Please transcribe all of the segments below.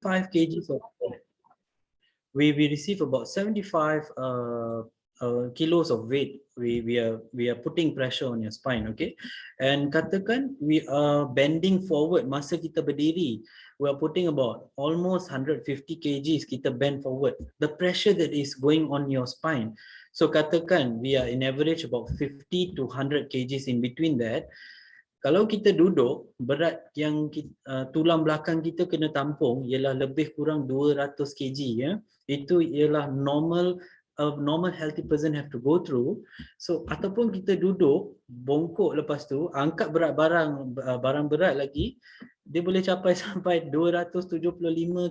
75 kgs of we receive about 75 kilos of weight. We are putting pressure on your spine, okay? And katakan we are bending forward masa kita berdiri, we are putting about almost 150 kgs kita bend forward. The pressure that is going on your spine. So katakan we are in average about 50 to 100 kgs in between that. Kalau kita duduk, berat yang tulang belakang kita kena tampung ialah lebih kurang 200 kg ya. Itu ialah normal healthy person have to go through. So ataupun kita duduk bongkok, lepas tu angkat barang berat lagi, dia boleh capai sampai 275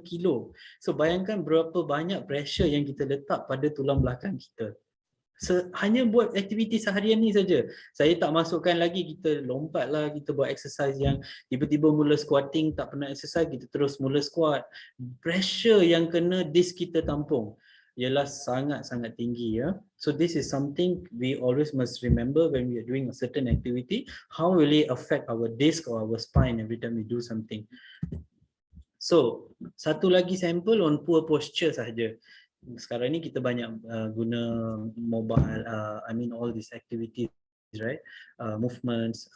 kilo. So bayangkan berapa banyak pressure yang kita letak pada tulang belakang kita. Hanya buat aktiviti seharian ni saja. Saya tak masukkan lagi kita lompat lah, kita buat exercise yang tiba-tiba mula squatting, tak pernah exercise, kita terus mula squat. Pressure yang kena disk kita tampung ialah sangat-sangat tinggi ya. So this is something we always must remember when we are doing a certain activity. How will it affect our disc or our spine every time we do something? So satu lagi sampel on poor posture sahaja. Sekarang ni kita banyak guna mobile, all these activities, right? Movements,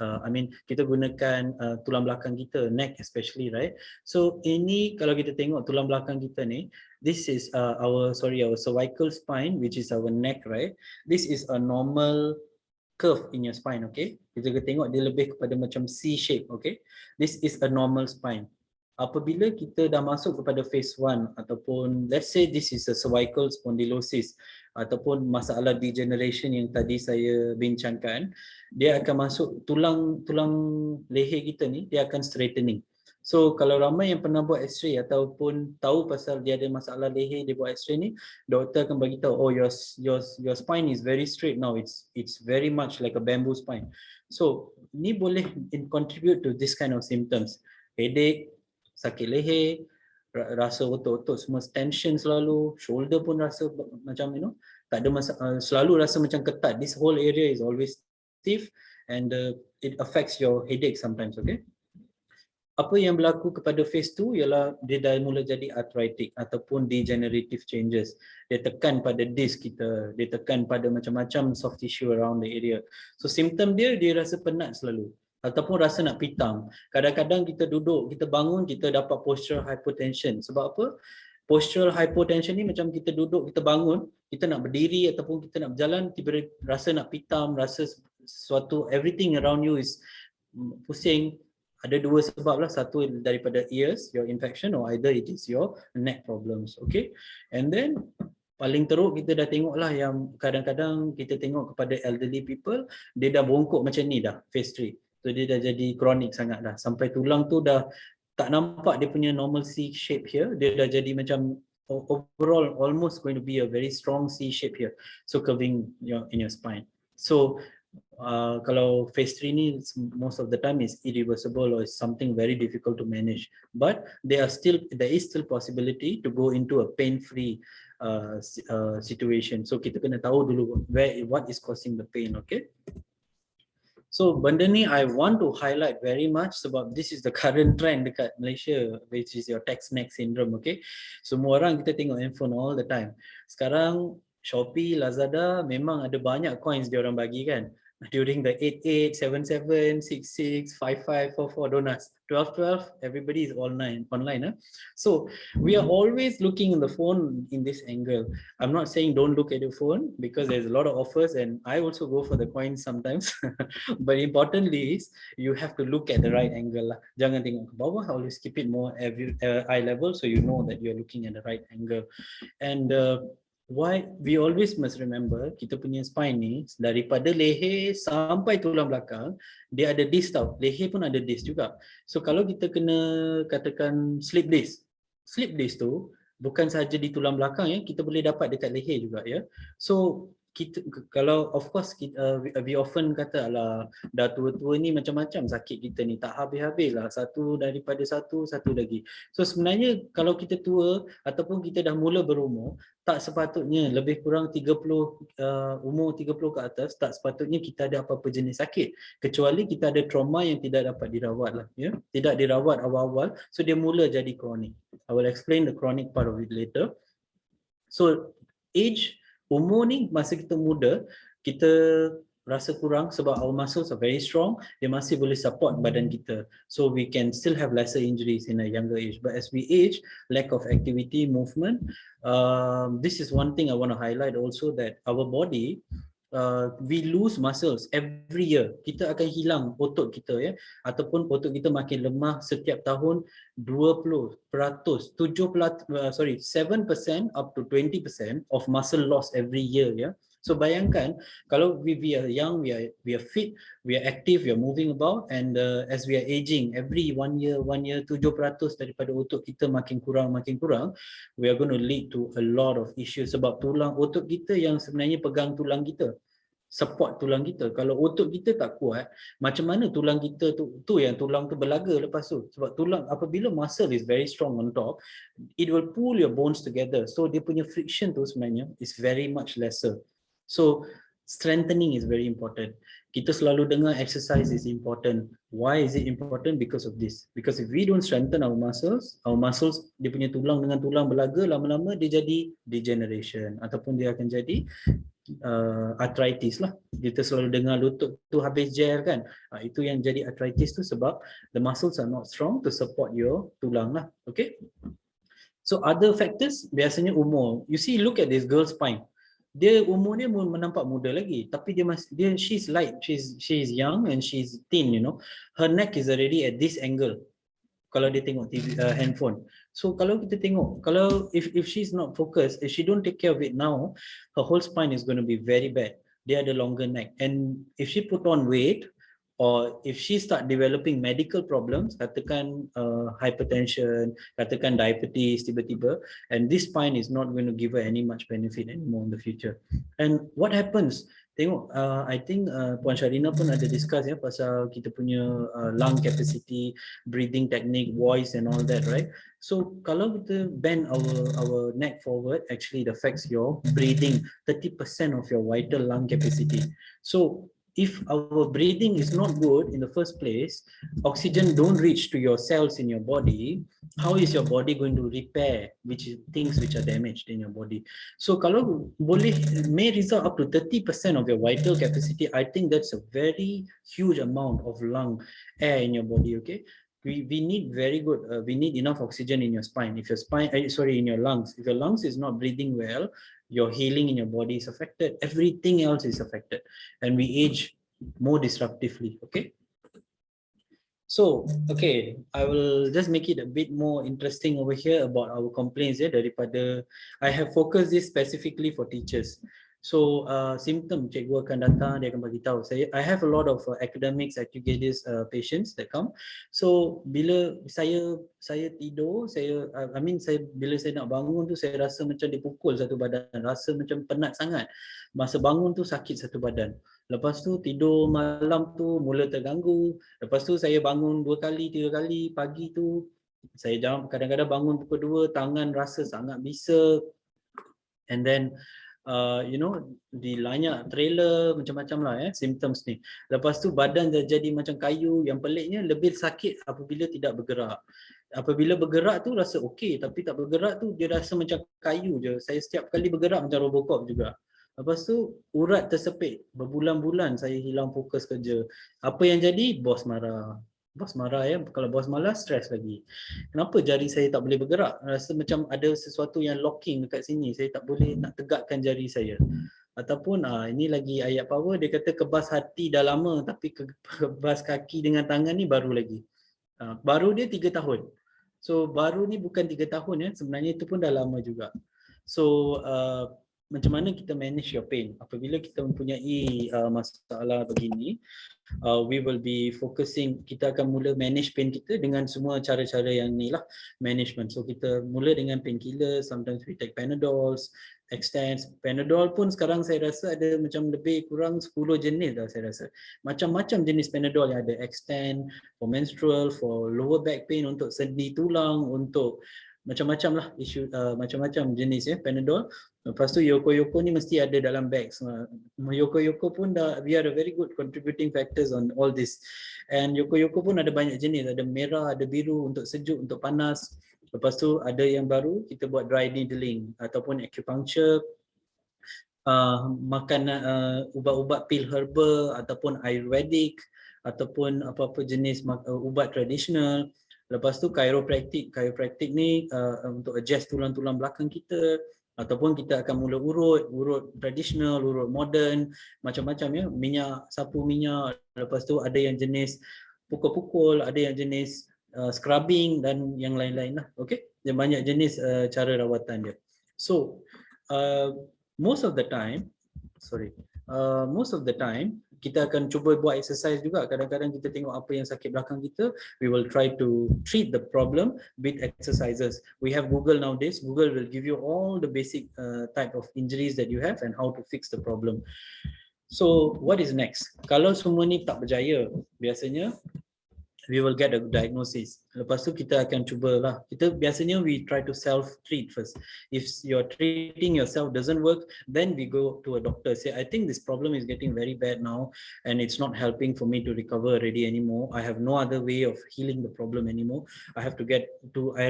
kita gunakan tulang belakang kita, neck especially, right? So ini kalau kita tengok tulang belakang kita ni, this is our cervical spine, which is our neck, right? This is a normal curve in your spine, okay? Kita tengok dia lebih kepada macam C shape, okay? This is a normal spine. Apabila kita dah masuk kepada phase 1 ataupun let's say this is a cervical spondylosis ataupun masalah degeneration yang tadi saya bincangkan, dia akan masuk tulang leher kita ni, dia akan straightening. So kalau ramai yang pernah buat x-ray ataupun tahu pasal dia ada masalah leher, dia buat x-ray ni, doktor akan bagi tahu, oh your spine is very straight now, it's very much like a bamboo spine. So ni boleh contribute to this kind of symptoms, headache, sakit leher, rasa otot-otot semua tension selalu, shoulder pun rasa macam tak ada selalu rasa macam ketat. This whole area is always stiff and it affects your headache sometimes, okay? Apa yang berlaku kepada phase 2 ialah dia dah mula jadi arthritic ataupun degenerative changes. Dia tekan pada disc kita, dia tekan pada macam-macam soft tissue around the area. So symptom dia rasa penat selalu ataupun rasa nak pitam. Kadang-kadang kita duduk, kita bangun, kita dapat postural hypotension. Sebab apa? Postural hypotension ni macam kita duduk, kita bangun, kita nak berdiri ataupun kita nak berjalan, tiba-tiba rasa nak pitam, rasa sesuatu, everything around you is pusing. Ada dua sebab lah, satu daripada ears, your infection, or either it is your neck problems, okay? And then paling teruk kita dah tengok lah yang kadang-kadang kita tengok kepada elderly people, dia dah bongkok macam ni dah, phase 3. So dia dah jadi kronik sangat dah. Sampai tulang tu dah tak nampak dia punya normal C shape here. Dia dah jadi macam overall almost going to be a very strong C shape here. So curving in your spine. So kalau phase 3 ni most of the time is irreversible or is something very difficult to manage. But there is still possibility to go into a pain-free situation. So kita kena tahu dulu what is causing the pain, okay? So benda ni I want to highlight very much sebab this is the current trend dekat Malaysia, which is your text neck syndrome, okay? Semua orang kita tengok handphone all the time. Sekarang Shopee, Lazada memang ada banyak coins dia orang bagi kan. During the 88, 77, 66, 55, 44 donuts, 12, everybody is online. So we are always looking in the phone in this angle. I'm not saying don't look at your phone because there's a lot of offers and I also go for the coins sometimes. But importantly is you have to look at the right angle lah. Jangan tengok ke bawah, always keep it more eye level so you know that you're looking at the right angle. And why we always must remember kita punya spine ni daripada leher sampai tulang belakang dia ada disc tau, leher pun ada disc juga. So kalau kita kena katakan slip disc tu bukan sahaja di tulang belakang ya, kita boleh dapat dekat leher juga ya. So kita kalau of course we often kata alah dah tua-tua ni macam-macam sakit kita ni, tak habis-habis lah, satu daripada satu lagi. So sebenarnya kalau kita tua ataupun kita dah mula berumur, tak sepatutnya lebih kurang 30 umur 30 ke atas, tak sepatutnya kita ada apa-apa jenis sakit, kecuali kita ada trauma yang tidak dapat dirawat lah, ya, tidak dirawat awal-awal, so dia mula jadi kronik. I will explain the chronic part of it later. So age, umur ni masa kita muda, kita rasa kurang sebab our muscles are very strong, dia masih boleh support badan kita. So we can still have lesser injuries in a younger age. But as we age, lack of activity, movement, this is one thing I want to highlight also, that our body, we lose muscles every year. Kita akan hilang otot kita, ya, ataupun otot kita makin lemah setiap tahun. 20%, 7% up to 20% of muscle loss every year, ya. So bayangkan kalau we are young, we are fit, we are active, we are moving about, and as we are aging, every 1 year 7% daripada otot kita makin kurang, we are going to lead to a lot of issues, sebab tulang otot kita yang sebenarnya pegang tulang kita, support tulang kita. Kalau otot kita tak kuat, macam mana tulang kita tu yang tulang tu berlaga lepas tu, sebab tulang, apabila muscle is very strong on top, it will pull your bones together, so dia punya friction tu sebenarnya is very much lesser. So strengthening is very important. Kita selalu dengar exercise is important. Why is it important? Because of this. Because if we don't strengthen our muscles, dia punya tulang dengan tulang berlaga, lama-lama dia jadi degeneration, ataupun dia akan jadi arthritis lah. Kita selalu dengar lutut tu habis gel kan, itu yang jadi arthritis tu sebab the muscles are not strong to support your tulang lah. Okay, so other factors, biasanya umur. You see, look at this girl's spine, dia umur dia menampak muda lagi, tapi she's light, she's young and she's thin, you know, her neck is already at this angle kalau dia tengok TV, handphone. So kalau kita tengok, kalau if she's not focused, if she don't take care of it now, her whole spine is going to be very bad. Dia ada longer neck, and if she put on weight, or if she start developing medical problems, katakan hypertension, katakan diabetes tiba-tiba, and this spine is not going to give her any much benefit anymore in the future. And what happens? Tengok, I think Puan Sharina pun ada discuss ya pasal kita punya lung capacity, breathing technique, voice and all that, right? So kalau kita bend our neck forward, actually it affects your breathing, 30% of your vital lung capacity. So if our breathing is not good in the first place, oxygen don't reach to your cells in your body, how is your body going to repair things which are damaged in your body? So kalau boleh, may result up to 30% of your vital capacity. I think that's a very huge amount of lung air in your body. Okay, we need very good, we need enough oxygen in your spine. If your spine, in your lungs, if your lungs is not breathing well, your healing in your body is affected, everything else is affected, and we age more disruptively. Okay, so okay, I will just make it a bit more interesting over here about our complaints ya, daripada I have focused this specifically for teachers. So symptom, cikgu akan datang, dia akan bagi tahu. I have a lot of academics, educators, patients that come. So bila saya tidur, bila saya nak bangun tu, saya rasa macam dipukul satu badan, rasa macam penat sangat. Masa bangun tu sakit satu badan. Lepas tu tidur malam tu mula terganggu. Lepas tu saya bangun 2 kali, 3 kali pagi tu. Saya kadang-kadang bangun pukul 2, tangan rasa sangat bisa. And then dilanyak trailer, macam-macam lah symptoms ni. Lepas tu badan dah jadi macam kayu. Yang peliknya lebih sakit apabila tidak bergerak. Apabila bergerak tu rasa okey, tapi tak bergerak tu dia rasa macam kayu je. Saya setiap kali bergerak macam Robocop juga. Lepas tu urat tersepit, berbulan-bulan saya hilang fokus kerja. Apa yang jadi? Bos marah. Bos marah ya, kalau bos marah stres lagi. Kenapa jari saya tak boleh bergerak? Rasa macam ada sesuatu yang locking dekat sini. Saya tak boleh nak tegakkan jari saya. Ataupun ini lagi ayat power, dia kata kebas hati dah lama, tapi kebas kaki dengan tangan ni baru lagi. Baru dia 3 tahun. So baru ni bukan 3 tahun ya, sebenarnya itu pun dah lama juga. So macam mana kita manage your pain apabila kita mempunyai masalah begini? we will be focusing, kita akan mula manage pain kita dengan semua cara-cara yang ni lah, management. So kita mula dengan painkiller, sometimes we take Panadols, extends. Panadol pun sekarang saya rasa ada macam lebih kurang 10 jenis dah saya rasa. Macam-macam jenis Panadol yang ada, extend, for menstrual, for lower back pain, untuk sendi tulang, untuk macam-macam lah isu, macam-macam jenis ya Panadol. Lepas tu Yoko-Yoko ni mesti ada dalam bags. Yoko-Yoko pun dah, we are a very good contributing factors on all this. And Yoko-Yoko pun ada banyak jenis, ada merah, ada biru, untuk sejuk, untuk panas. Lepas tu ada yang baru, kita buat dry needling ataupun acupuncture, makan ubat-ubat pil herba ataupun ayurvedic ataupun apa-apa jenis ubat tradisional. Lepas tu chiropractic ni untuk adjust tulang-tulang belakang kita, ataupun kita akan mula urut tradisional, urut modern, macam-macam ya, minyak, sapu minyak. Lepas tu ada yang jenis pukul-pukul, ada yang jenis scrubbing dan yang lain-lain lah. Okay, dia banyak jenis cara rawatan dia. So most of the time kita akan cuba buat exercise juga. Kadang-kadang kita tengok apa yang sakit belakang kita, we will try to treat the problem with exercises. We have Google nowadays. Google will give you all the basic type of injuries that you have and how to fix the problem. So what is next? Kalau semua ni tak berjaya, biasanya we will get a diagnosis. Lepas tu kita akan cubalah. Kita biasanya we try to self-treat first. If your treating yourself doesn't work, then we go to a doctor. Say, I think this problem is getting very bad now and it's not helping for me to recover already anymore. I have no other way of healing the problem anymore. I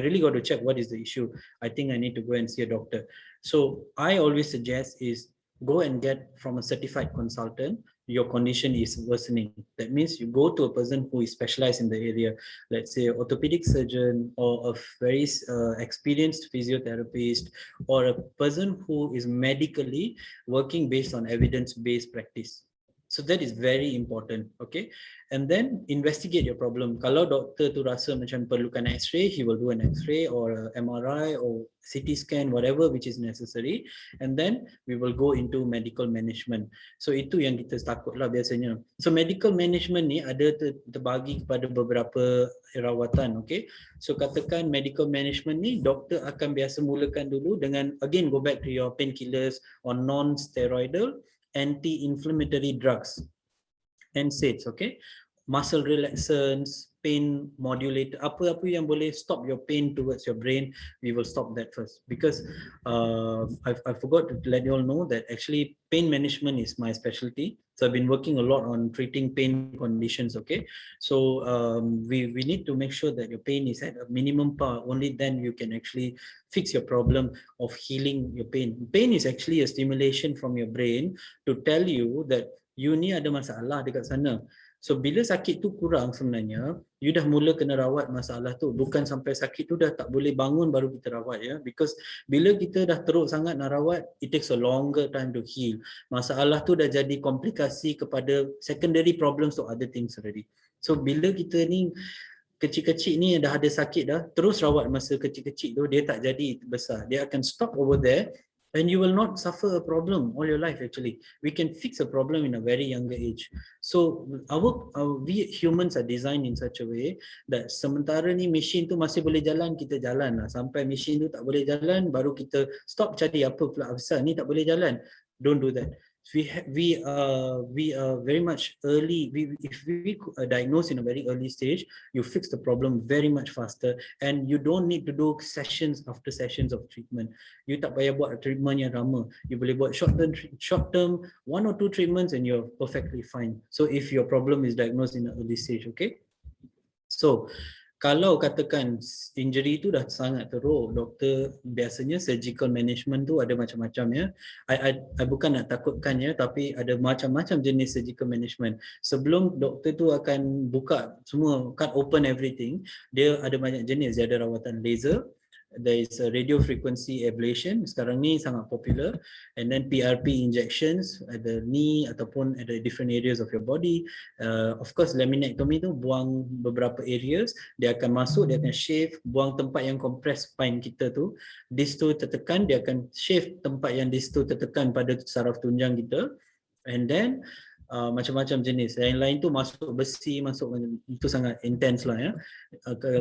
really got to check what is the issue. I think I need to go and see a doctor. So I always suggest is go and get from a certified consultant. Your condition is worsening. That means you go to a person who is specialized in the area, let's say orthopedic surgeon or a very experienced physiotherapist, or a person who is medically working based on evidence-based practice. So that is very important, okay? And then investigate your problem. Kalau doktor tu rasa macam perlukan X-ray, he will do an X-ray or MRI or CT scan, whatever which is necessary. And then we will go into medical management. So itu yang kita takutlah biasanya. So medical management ni ada terbagi kepada beberapa rawatan, okay? So katakan medical management ni, doktor akan biasa mulakan dulu dengan, again go back to your painkillers or non-steroidal anti-inflammatory drugs, NSAIDs, okay? Muscle relaxants, pain modulator, apa-apa yang boleh stop your pain towards your brain, we will stop that first. Because I forgot to let you all know that actually pain management is my specialty. So I've been working a lot on treating pain conditions, okay? So we need to make sure that your pain is at a minimum power. Only then you can actually fix your problem of healing your pain. Pain is actually a stimulation from your brain to tell you that you ni ada masalah dekat sana. So bila sakit tu kurang sebenarnya, you dah mula kena rawat masalah tu. Bukan sampai sakit tu dah tak boleh bangun baru kita rawat ya. Because bila kita dah teruk sangat nak rawat, it takes a longer time to heal. Masalah tu dah jadi komplikasi kepada secondary problems to other things already. So bila kita ni kecil-kecil ni dah ada sakit dah, terus rawat masa kecil-kecil tu, dia tak jadi besar. Dia akan stop over there. And you will not suffer a problem all your life actually. We can fix a problem in a very younger age. So we humans are designed in such a way that sementara ni mesin tu masih boleh jalan, kita jalan lah. Sampai mesin tu tak boleh jalan, baru kita stop cari apa pula besar ni tak boleh jalan. Don't do that. We are very much early. If we diagnose in a very early stage, you fix the problem very much faster, and you don't need to do sessions after sessions of treatment. You tak payah buat treatment yang lama. You boleh buat short term 1 or 2 treatments and you're perfectly fine. So if your problem is diagnosed in an early stage, okay? So kalau katakan injury tu dah sangat teruk, doktor biasanya surgical management tu ada macam-macam ya. I bukan nak takutkan ya, tapi ada macam-macam jenis surgical management. Sebelum doktor tu akan buka semua, cut open everything, dia ada banyak jenis. Dia ada rawatan laser, there is a radio frequency ablation, sekarang ni sangat popular, and then PRP injections at the knee ataupun at the different areas of your body. Of course laminectomy tu buang beberapa areas, dia akan masuk, dia akan shave, buang tempat yang compress spine kita tu, disto tertekan, dia akan shave tempat yang disto tertekan pada saraf tunjang kita, and then macam-macam jenis. Yang lain tu masuk besi, masuk itu sangat intense lah ya.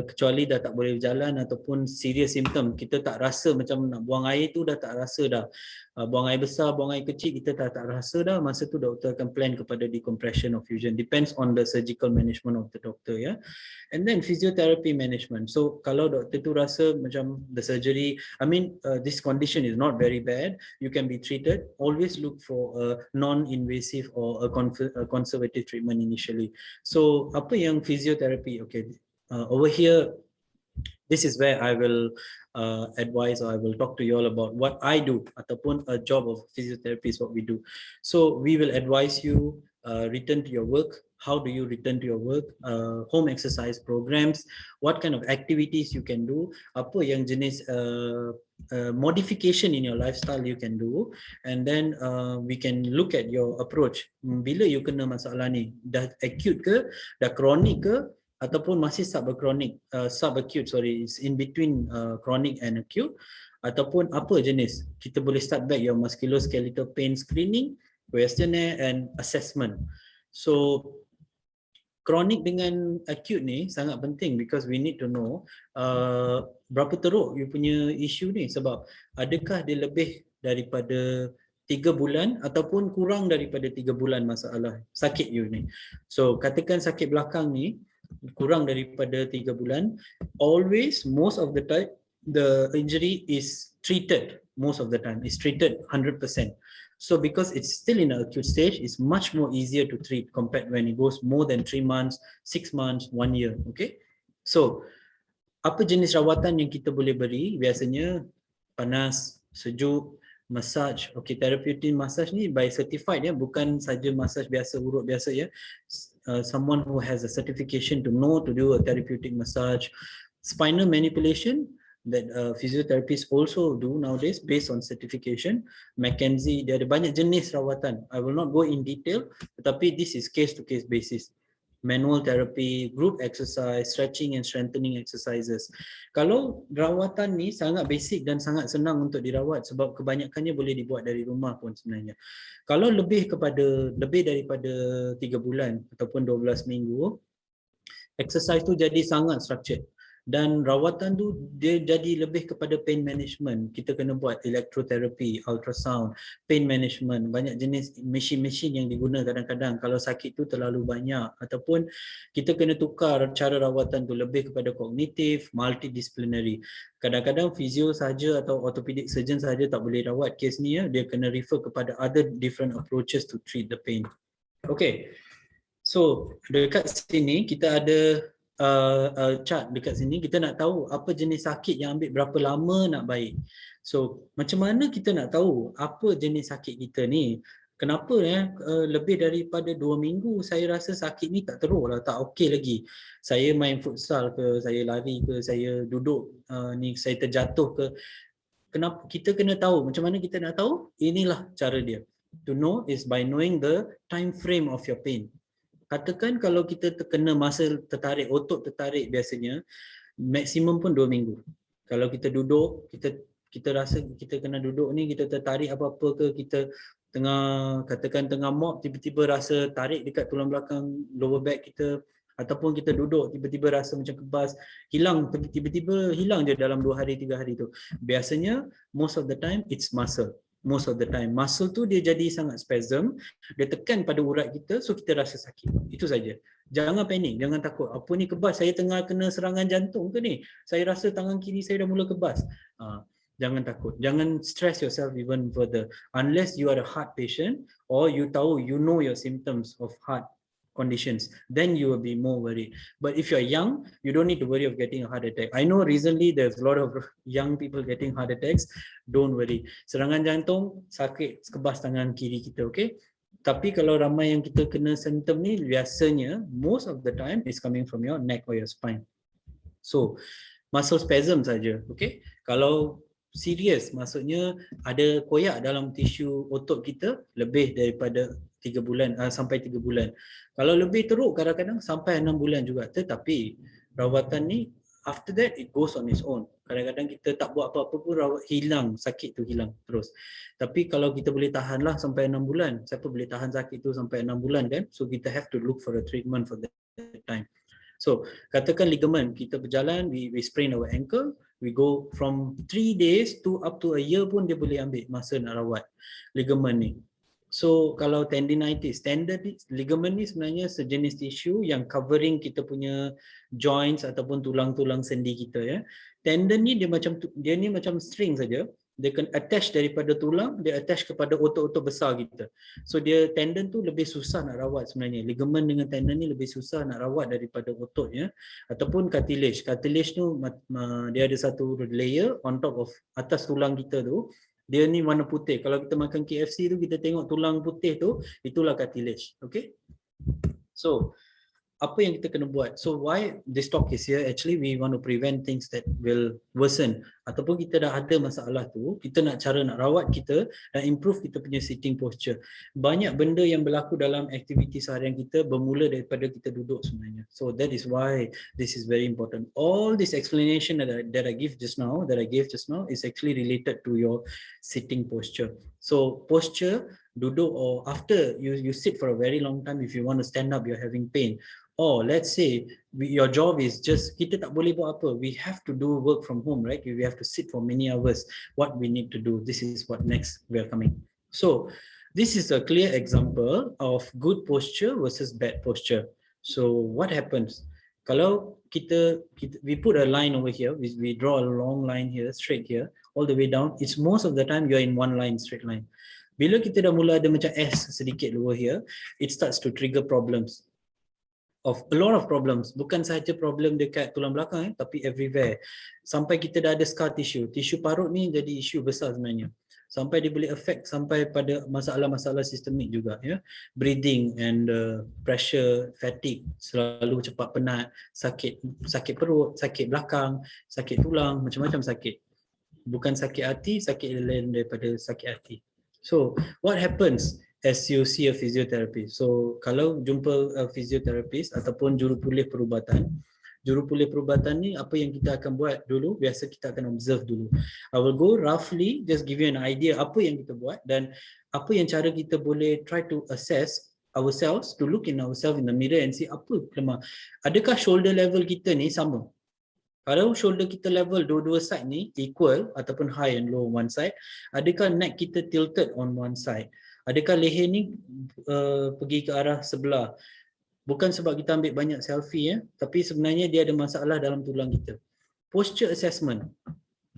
Kecuali dah tak boleh berjalan ataupun serious symptom, kita tak rasa macam nak buang air tu dah tak rasa dah. Buang air besar, buang air kecil kita tak rasa dah. Masa tu doktor akan plan kepada decompression or fusion, depends on the surgical management of the doctor ya. And then physiotherapy management. So kalau doktor tu rasa macam the surgery, this condition is not very bad, you can be treated. Always look for a non-invasive or a conservative treatment initially. So apa yang physiotherapy? Okay, over here, this is where I will advise, or I will talk to you all about what I do ataupun a job of physiotherapy is what we do. So we will advise you return to your work. How do you return to your work? Home exercise programs, what kind of activities you can do, apa yang jenis modification in your lifestyle you can do, and then we can look at your approach. Bila you kena masalah ni, dah acute ke, dah chronic ke, ataupun masih subacute, is in between chronic and acute, ataupun apa jenis. Kita boleh start back your musculoskeletal pain screening, questionnaire and assessment. So chronic dengan acute ni sangat penting because we need to know berapa teruk you punya isu ni, sebab adakah dia lebih daripada 3 bulan ataupun kurang daripada 3 bulan masalah sakit you ni. So katakan sakit belakang ni kurang daripada 3 bulan, always, most of the time, the injury is treated, most of the time, is treated 100%. So because it's still in an acute stage, it's much more easier to treat compared when it goes more than 3 months, 6 months, 1 year, okay? So, apa jenis rawatan yang kita boleh beri? Biasanya panas, sejuk, massage. Okay, therapeutic massage ni by certified ya, bukan saja massage biasa, urut biasa ya. Someone who has a certification to know to do a therapeutic massage. Spinal manipulation that physiotherapists also do nowadays based on certification. McKenzie, dia ada banyak jenis rawatan. I will not go in detail, tetapi this is case to case basis. Manual therapy, group exercise, stretching and strengthening exercises. Kalau rawatan ni sangat basic dan sangat senang untuk dirawat sebab kebanyakannya boleh dibuat dari rumah pun sebenarnya. Kalau lebih daripada 3 bulan ataupun 12 minggu, exercise tu jadi sangat structured. Dan rawatan tu dia jadi lebih kepada pain management. Kita kena buat electrotherapy, ultrasound, pain management, banyak jenis mesin-mesin yang diguna kadang-kadang kalau sakit tu terlalu banyak, ataupun kita kena tukar cara rawatan tu lebih kepada kognitif, multidisciplinary. Kadang-kadang fizio saja atau orthopedic surgeon saja tak boleh rawat kes ni ya, dia kena refer kepada other different approaches to treat the pain. Okay. So dekat sini kita ada chart dekat sini, kita nak tahu apa jenis sakit yang ambil berapa lama nak baik. So macam mana kita nak tahu apa jenis sakit kita ni? Kenapa lebih daripada 2 minggu saya rasa sakit ni tak teruk lah, tak okey lagi. Saya main futsal ke, saya lari ke, saya duduk saya terjatuh ke. Kenapa? Kita kena tahu. Macam mana kita nak tahu? Inilah cara dia. To know is by knowing the time frame of your pain. Katakan kalau kita terkena muscle tertarik, otot tertarik biasanya, maksimum pun 2 minggu. Kalau kita duduk, kita rasa kita kena duduk ni, kita tertarik apa-apa ke, kita katakan tengah mop, tiba-tiba rasa tarik dekat tulang belakang, lower back kita, ataupun kita duduk, tiba-tiba rasa macam kebas, tiba-tiba hilang je dalam 2 hari, 3 hari tu. Biasanya, most of the time, it's muscle. Most of the time muscle tu dia jadi sangat spasm, dia tekan pada urat kita, so kita rasa sakit. Itu saja. Jangan panik, jangan takut. Apa ni kebas, saya tengah kena serangan jantung ke ni, saya rasa tangan kiri saya dah mula kebas. Jangan takut, jangan stress yourself even further unless you are a heart patient or you know your symptoms of heart conditions, then you will be more worried. But if you're young, you don't need to worry of getting a heart attack. I know recently there's a lot of young people getting heart attacks. Don't worry. Serangan jantung, sakit kebas tangan kiri kita, okay? Tapi kalau ramai yang kita kena symptom ni, biasanya most of the time is coming from your neck or your spine. So muscle spasm saja, okay? Kalau serius, maksudnya ada koyak dalam tisu otot kita lebih daripada 3 bulan sampai 3 bulan. Kalau lebih teruk kadang-kadang sampai 6 bulan juga. Tetapi rawatan ni After that, it goes on its own. Kadang-kadang kita tak buat apa-apa pun rawat hilang, sakit tu hilang terus. Tapi kalau kita boleh tahan lah sampai 6 bulan, siapa boleh tahan sakit tu sampai 6 bulan kan? So kita have to look for a treatment for that time. So katakan ligament, kita berjalan, we sprain our ankle, we go from 3 days to up to a year pun dia boleh ambil masa nak rawat ligament ni. So kalau tendinitis, ligament ni sebenarnya sejenis tisu yang covering kita punya joints ataupun tulang-tulang sendi kita ya. Tendon ni dia ni macam string saja. Dia can attach daripada tulang, dia attach kepada otot-otot besar kita. So dia tendon tu lebih susah nak rawat sebenarnya. Ligament dengan tendon ni lebih susah nak rawat daripada otot ya. Ataupun cartilage. Cartilage tu dia ada satu layer on top of atas tulang kita tu. Dia ni warna putih. Kalau kita makan KFC tu kita tengok tulang putih tu, itulah cartilage. Okay? So apa yang kita kena buat? So why this talk is here? Actually we want to prevent things that will worsen. Ataupun kita dah ada masalah tu, kita nak cara nak rawat kita dan improve kita punya sitting posture. Banyak benda yang berlaku dalam aktiviti seharian kita bermula daripada kita duduk sebenarnya. So that is why this is very important. All this explanation that I gave just now is actually related to your sitting posture. So posture, duduk, or after you sit for a very long time, if you want to stand up, you're having pain. Or let's say your job is just, kita tak boleh buat apa, we have to do work from home, right? We have to sit for many hours. What we need to do, this is what next we are coming. So this is a clear example of good posture versus bad posture. So what happens? Kalau we put a line over here, we draw a long line here, straight here, all the way down, it's most of the time you're in one line, straight line. Bila kita dah mula ada macam S sedikit over here, it starts to trigger problems. Of a lot of problems, bukan sahaja problem dekat tulang belakang tapi everywhere. Sampai kita dah ada scar tissue. Tisu parut ni jadi isu besar sebenarnya. Sampai dia boleh affect sampai pada masalah-masalah sistemik juga ya. Breathing and pressure, fatigue, selalu cepat penat, sakit perut, sakit belakang, sakit tulang, macam-macam sakit. Bukan sakit hati, sakit lain daripada sakit hati. So, what happens as you see a physiotherapist? So kalau jumpa a physiotherapist ataupun jurupulih perubatan ni, apa yang kita akan buat dulu? Biasa kita akan observe dulu. I will go roughly just give you an idea apa yang kita buat dan apa yang cara kita boleh try to assess ourselves, to look in ourselves in the mirror and see apa lemah. Adakah shoulder level kita ni sama? Kalau shoulder kita level dua-dua side ni equal ataupun high and low one side, adakah neck kita tilted on one side? Adakah leher ni pergi ke arah sebelah? Bukan sebab kita ambil banyak selfie tapi sebenarnya dia ada masalah dalam tulang kita. Posture assessment.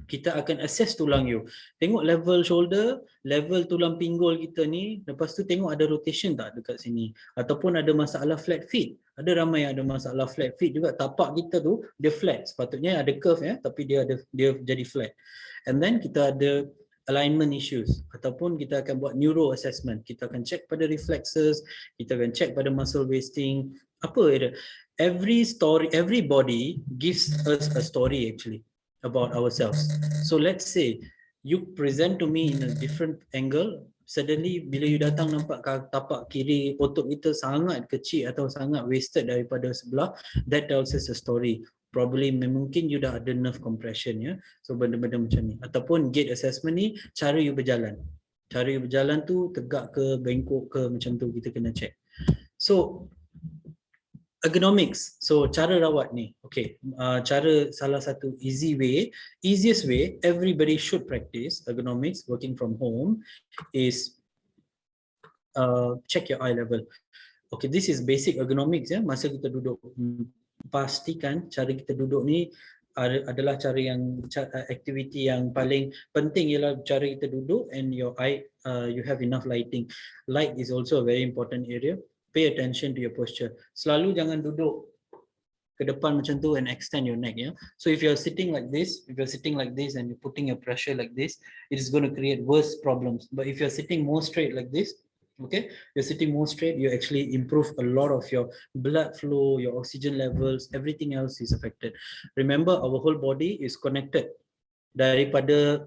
Kita akan assess tulang you. Tengok level shoulder, level tulang pinggul kita ni, lepas tu tengok ada rotation tak dekat sini. Ataupun ada masalah flat feet. Ada ramai yang ada masalah flat feet juga. Tapak kita tu dia flat. Sepatutnya ada curve tapi dia jadi flat. And then kita ada alignment issues ataupun kita akan buat neuro assessment. Kita akan check pada reflexes, kita akan check pada muscle wasting. Apa ada? Every body gives us a story actually about ourselves. So let's say you present to me in a different angle, suddenly bila you datang nampak tapak kiri otot kita sangat kecil atau sangat wasted daripada sebelah, that tells us a story. Probably mungkin you dah ada nerve compression ya. So benda-benda macam ni. Ataupun gait assessment ni, cara you berjalan. Cara you berjalan tu tegak ke, bengkok ke, macam tu kita kena check. So ergonomics. So cara rawat ni. Okay. Cara salah satu easiest way everybody should practice ergonomics working from home is check your eye level. Okay, this is basic ergonomics ya. Masa kita duduk, pastikan cara kita duduk ni adalah aktiviti yang paling penting ialah cara kita duduk and your eye, you have enough lighting. Light is also a very important area. Pay attention to your posture. Selalu jangan duduk ke depan macam tu and extend your neck ya. So if you're sitting like this, and you're putting your pressure like this, it is going to create worse problems. But if you're sitting more straight like this, okay, you're sitting more straight, you actually improve a lot of your blood flow, your oxygen levels, everything else is affected. Remember, our whole body is connected. Daripada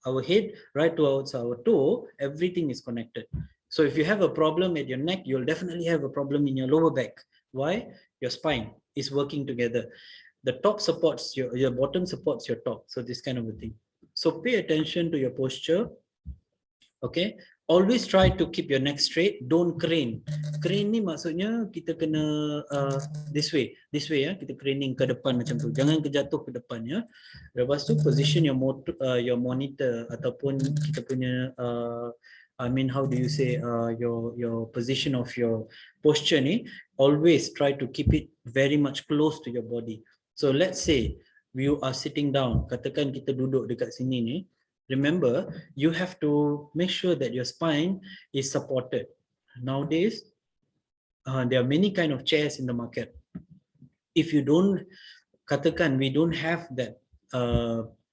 our head right towards our toe, everything is connected. So if you have a problem at your neck, you'll definitely have a problem in your lower back. Why? Your spine is working together. The top supports your bottom supports your top. So this kind of a thing. So pay attention to your posture. Okay, always try to keep your neck straight. Don't crane. Crane ni maksudnya kita kena this way ya. Kita craning ke depan macam tu. Jangan kejatuh ke depan ya. Lepas tu position your monitor ataupun kita punya I mean, how do you say your position of your posture ni? Always try to keep it very much close to your body. So let's say you are sitting down. Katakan kita duduk dekat sini ni. Remember, you have to make sure that your spine is supported. Nowadays, there are many kind of chairs in the market. If you don't, katakan we don't have that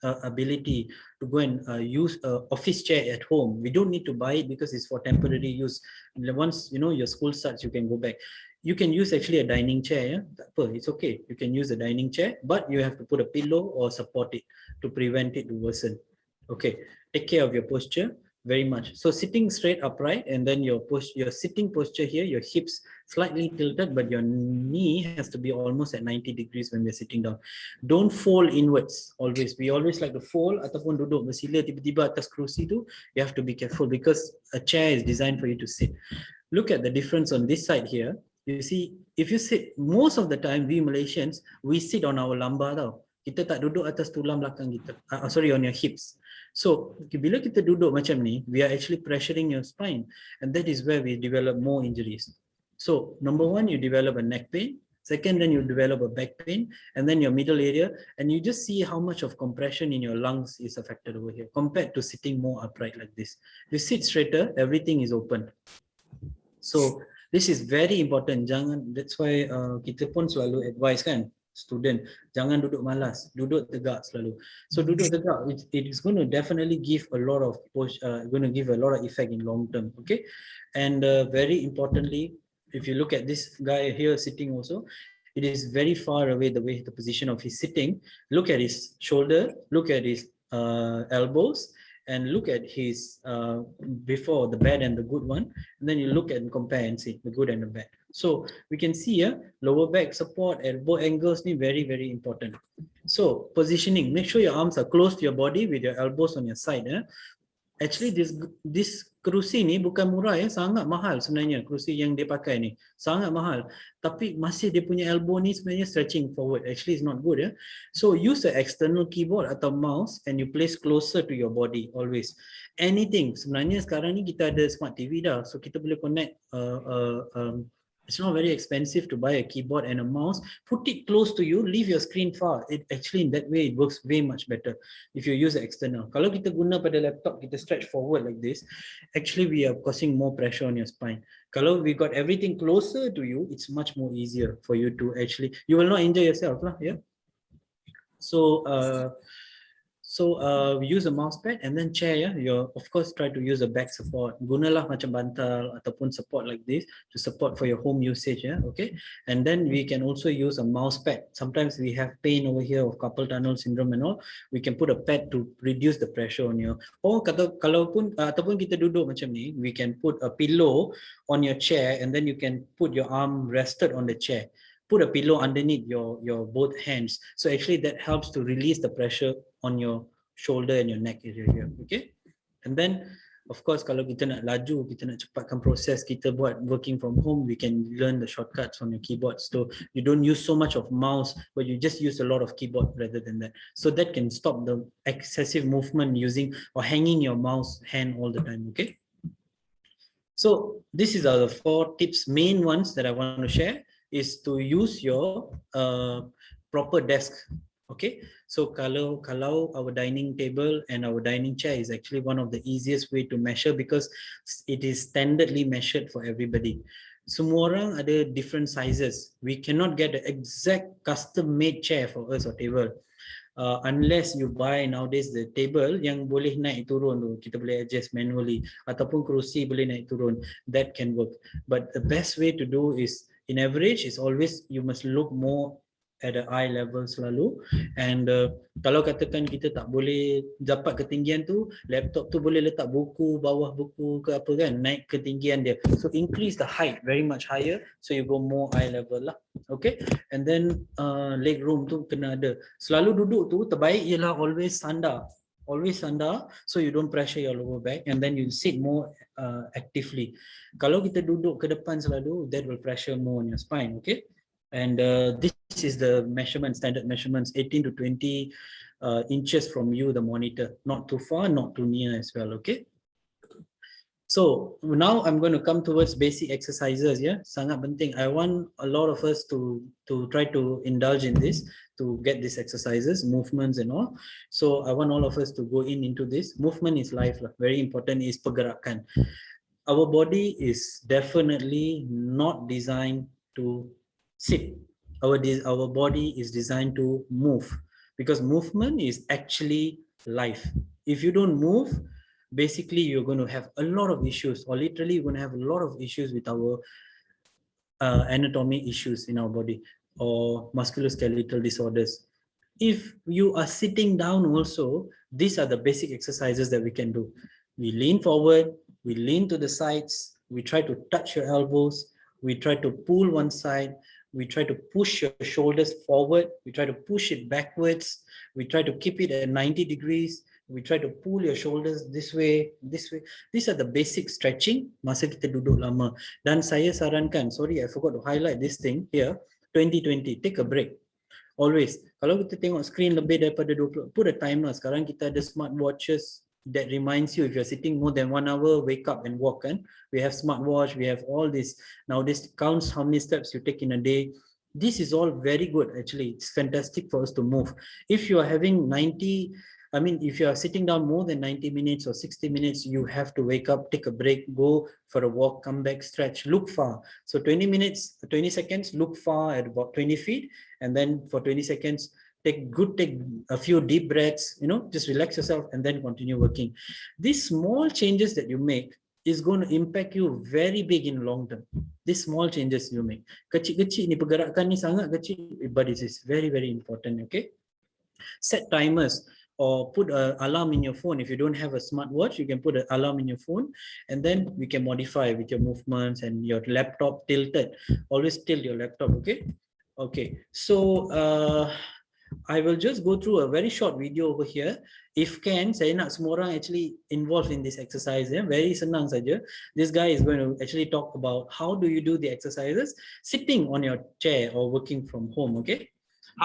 ability to go and use an office chair at home. We don't need to buy it because it's for temporary use. Once your school starts, you can go back. You can use actually a dining chair. Yeah? It's okay. You can use a dining chair, but you have to put a pillow or support it to prevent it to worsen. Okay, take care of your posture very much. So sitting straight upright, and then your sitting posture here, your hips slightly tilted, but your knee has to be almost at 90 degrees when we're sitting down. Don't fold inwards always. We always like to fold ataupun duduk bersila tiba-tiba atas kerusi tu. You have to be careful because a chair is designed for you to sit. Look at the difference on this side here. You see, if you sit, most of the time we Malaysians, we sit on our lumbar tau. Kita tak duduk atas tulang belakang kita. Sorry, on your hips. So, bila kita duduk macam ni, we are actually pressuring your spine. And that is where we develop more injuries. So, number one, you develop a neck pain. Second, then you develop a back pain. And then your middle area. And you just see how much of compression in your lungs is affected over here compared to sitting more upright like this. If you sit straighter, everything is open. So, this is very important. That's why kita pun selalu advise kan, student, jangan duduk malas, duduk tegak selalu. So duduk tegak, it is going to definitely give a lot of effect in long term. Okay, and very importantly, if you look at this guy here sitting also, it is very far away the position of his sitting. Look at his shoulder, look at his elbows, and look at his before the bad and the good one, and then you look and compare and see the good and the bad. So we can see here lower back support, elbow angles ni very important. So positioning, make sure your arms are close to your body with your elbows on your side. Actually this kerusi ni bukan murah ya, sangat mahal sebenarnya kerusi yang dia pakai ni, sangat mahal. Tapi masih dia punya elbow ni sebenarnya stretching forward, actually is not good ya. So use the external keyboard atau mouse and you place closer to your body always. Anything, sebenarnya sekarang ni kita ada smart TV dah, so kita boleh connect it's not very expensive to buy a keyboard and a mouse. Put it close to you, leave your screen far. It actually in that way it works way much better if you use the external. Kalau kita guna pada laptop, kita stretch forward like this, actually we are causing more pressure on your spine. Kalau we got everything closer to you, it's much more easier for you to actually, you will not injure yourself lah, yeah. So use a mouse pad and then chair ya. You of course try to use a back support. Gunalah macam bantal ataupun support like this to support for your home usage ya. Okay. And then we can also use a mouse pad. Sometimes we have pain over here of carpal tunnel syndrome and all. We can put a pad to reduce the pressure on you. Or kalaupun ataupun kita duduk macam ni, we can put a pillow on your chair and then you can put your arm rested on the chair. Put a pillow underneath your both hands. So actually that helps to release the pressure on your shoulder and your neck area here. Okay. And then of course kalau kita nak laju, kita nak cepatkan proses kita buat working from home, we can learn the shortcuts on your keyboard. So you don't use so much of mouse, but you just use a lot of keyboard rather than that. So that can stop the excessive movement using or hanging your mouse hand all the time. Okay. So this is the 4 tips, main ones that I want to share. Is to use your proper desk. Okay, so kalau our dining table and our dining chair is actually one of the easiest way to measure because it is standardly measured for everybody. Semua orang ada different sizes. We cannot get the exact custom made chair for us or table. Unless you buy nowadays the table yang boleh naik turun tu, kita boleh adjust manually, ataupun kerusi boleh naik turun, that can work. But the best way to do is, in average, is always you must look more at the eye level selalu. And kalau katakan kita tak boleh dapat ketinggian tu, laptop tu boleh letak buku, bawah buku ke apa kan, naik ketinggian dia. So increase the height very much higher, so you go more eye level lah. Okay, and then leg room tu kena ada. Selalu duduk tu terbaik ialah always sandar. Always sandar, so you don't pressure your lower back, and then you sit more actively. Kalau kita duduk ke depan selalu, that will pressure more on your spine. Okay, and this is the measurement, standard measurements, 18 to 20 inches from you, the monitor, not too far, not too near as well. Okay, so now I'm going to come towards basic exercises. Yeah, sangat penting. I want a lot of us to try to indulge in this, to get these exercises, movements and all. So I want all of us to go into this. Movement is life, very important, is pergerakan. Our body is definitely not designed to sit. Our body is designed to move, because movement is actually life. If you don't move, basically you're going to have a lot of issues, or literally you're going to have a lot of issues with our anatomy issues in our body, or musculoskeletal disorders. If you are sitting down also, these are the basic exercises that we can do. We lean forward, we lean to the sides, we try to touch your elbows, we try to pull one side, we try to push your shoulders forward, we try to push it backwards, we try to keep it at 90 degrees, we try to pull your shoulders this way, this way. These are the basic stretching masa kita duduk lama. Dan saya sarankan, sorry I forgot to highlight this thing here, 2020, take a break. Always, kalau kita tengok screen lebih daripada 20, put a timer. Sekarang kita ada smart watches that reminds you if you're sitting more than 1 hour, wake up and walk. Kan? We have smartwatch, we have all this. Now this counts how many steps you take in a day. This is all very good actually. It's fantastic for us to move. If you are having if you are sitting down more than 90 minutes or 60 minutes, you have to wake up, take a break, go for a walk, come back, stretch, look far. So 20 minutes, 20 seconds, look far at about 20 feet. And then for 20 seconds, take a few deep breaths, just relax yourself and then continue working. These small changes that you make is going to impact you very big in long term. These small changes you make. Kecil-kecil ni, pergerakan ni sangat kecil, but it is very, very important, okay? Set timers. Or put an alarm in your phone. If you don't have a smartwatch, you can put an alarm in your phone, and then we can modify with your movements and your laptop tilted. Always tilt your laptop, okay? Okay, so I will just go through a very short video over here. If can, saya nak semua orang actually involved in this exercise. Very senang saja. This guy is going to actually talk about how do you do the exercises sitting on your chair or working from home, okay?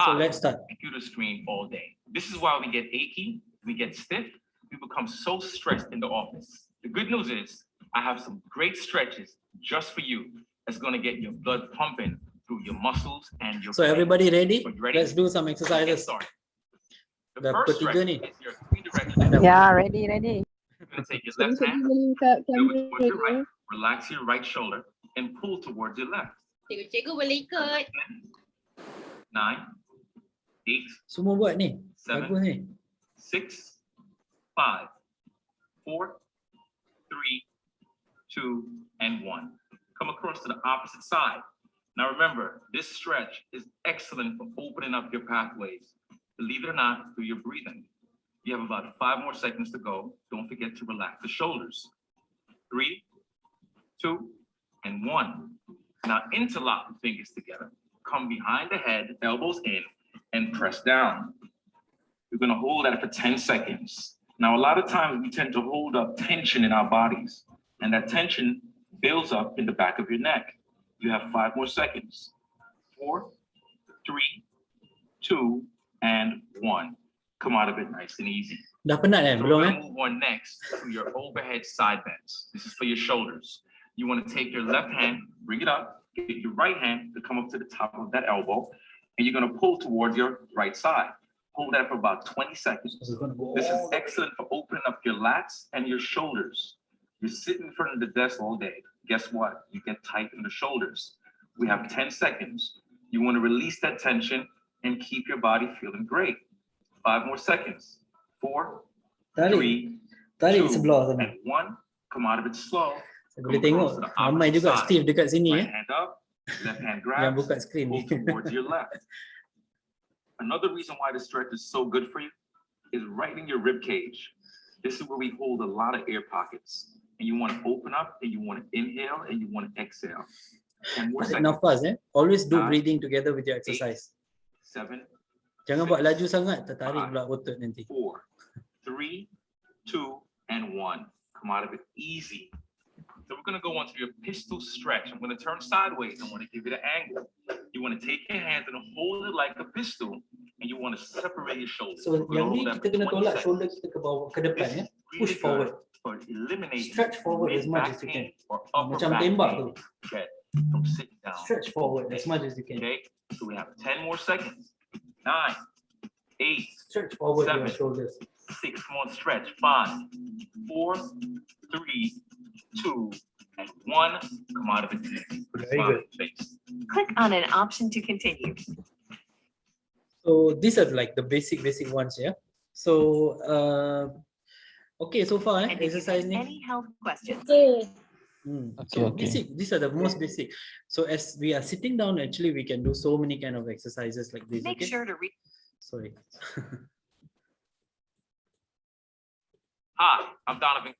So let's start. Computer screen all day. This is why we get achy, we get stiff, we become so stressed in the office. The good news is I have some great stretches just for you that's going to get your blood pumping through your muscles and your So brain. everybody ready? Ready? Let's do some exercises. The first stretch is your 3-directional. Yeah, ready. You're going to take your left hand, go towards your right, relax your right shoulder, and pull towards your left. Cikgu boleh ikut. 9, 8, Semua buat ni. 7, Bagus ni. 6, 5, 4, 3, 2, and 1. Come across to the opposite side. Now remember, this stretch is excellent for opening up your pathways. Believe it or not, through your breathing. You have about 5 more seconds to go. Don't forget to relax the shoulders. 3, 2, and 1. Now interlock the fingers together. Come behind the head, elbows in, and press down. We're going to hold that for 10 seconds. Now, a lot of times we tend to hold up tension in our bodies, and that tension builds up in the back of your neck. You have 5 more seconds. 4, 3, 2, and 1. Come out of it nice and easy. Dah penat So belum we're going to move on next to your overhead side bends. This is for your shoulders. You want to take your left hand, bring it up, get your right hand to come up to the top of that elbow, and you're going to pull towards your right side. Hold that for about 20 seconds. This is excellent for opening up your lats and your shoulders. You're sitting in front of the desk all day. Guess what? You get tight in the shoulders. We have 10 seconds. You want to release that tension and keep your body feeling great. 5 more seconds. 4, 3, 2, and 1. Come out of it slow. Saya boleh tengok ramai juga Steve dekat sini. Right hand up, left hand grab, yang buka screen. pull towards your left. Another reason why the stretch is so good for you is right in your rib cage. This is where we hold a lot of air pockets. And you want to open up, and you want to inhale, and you want to exhale. 10 more Tarik seconds. nafas, always do 9, breathing together with your exercise. 7, Jangan 6, buat laju sangat, tertarik 5, pula otot nanti. 4, 3, 2, and 1. Come out of it easy. So we're going to go on to your pistol stretch. I'm going to turn sideways. I want to give it an angle. You want to take your hands and hold it like a pistol, and you want to separate your shoulders. So yang ni kita kena tolak shoulder kita ke bawah, ke depan ya. Push forward. Stretch forward as much as you can. Macam tembak tu. From sitting down. Stretch forward as much as you can. Okay, so we have 10 more seconds. 9, 8, stretch forward 7, your shoulders. 6 more stretch. 5, 4, 3, 2, and 1. Come out of it. Very good. Click on an option to continue. So these are like the basic ones, yeah. So okay, so far And if you exercise have ni. any health questions. So basic, these are the most basic. So as we are sitting down, actually we can do so many kind of exercises like this. Make Okay? sure to read. Sorry. Hi, I'm Donovan.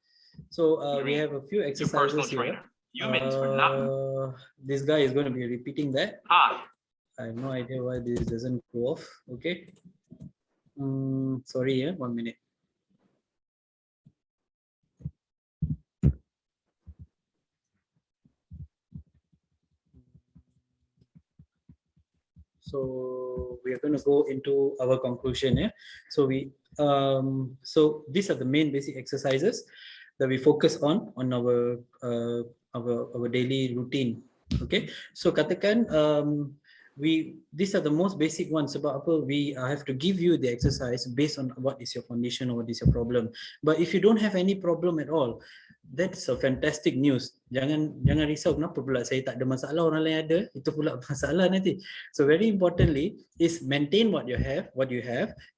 So we have a few Your personal exercises here. trainer. Humans were not. This guy is going to be repeating that. Hi. I have no idea why this doesn't go off. Okay. Sorry, 1 minute. So we are going to go into our conclusion. Yeah. So so these are the main basic exercises that we focus on our daily routine. Okay. So katakan these are the most basic ones. Sebab apa, we have to give you the exercise based on what is your condition or what is your problem. But if you don't have any problem at all, that's a fantastic news. Jangan risau kenapa pula saya tak ada masalah, orang lain ada, itu pula masalah nanti. So very importantly is maintain what you have,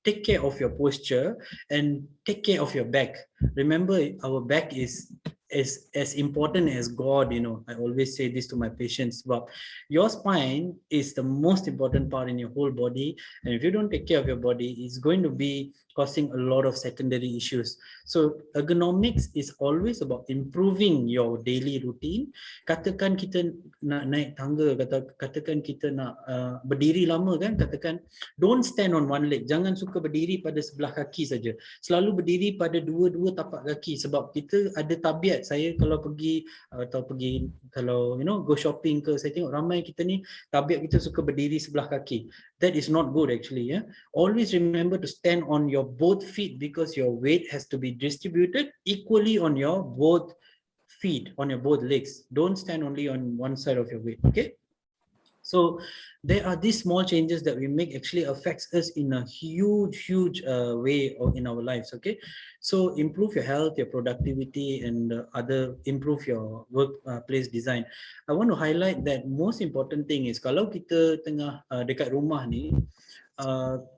take care of your posture and take care of your back. Remember, our back is as important as God, you know. I always say this to my patients, but your spine is the most important part in your whole body, and if you don't take care of your body, it's going to be causing a lot of secondary issues. So ergonomics is always about improving your daily routine. Katakan kita nak naik tangga, katakan kita nak berdiri lama kan, katakan don't stand on one leg, jangan suka berdiri pada sebelah kaki saja, selalu berdiri pada dua-dua tapak kaki. Sebab kita ada tabiat, saya kalau pergi kalau go shopping ke, saya tengok ramai kita ni tabiat kita suka berdiri sebelah kaki. That is not good actually. Always remember to stand on your both feet, because your weight has to be distributed equally on your both feet, on your both legs. Don't stand only on one side of your weight. Okay. So there are these small changes that we make actually affects us in a huge way in our lives. Okay, so improve your health, your productivity, and improve your workplace design. I want to highlight that most important thing is kalau kita tengah dekat rumah ni,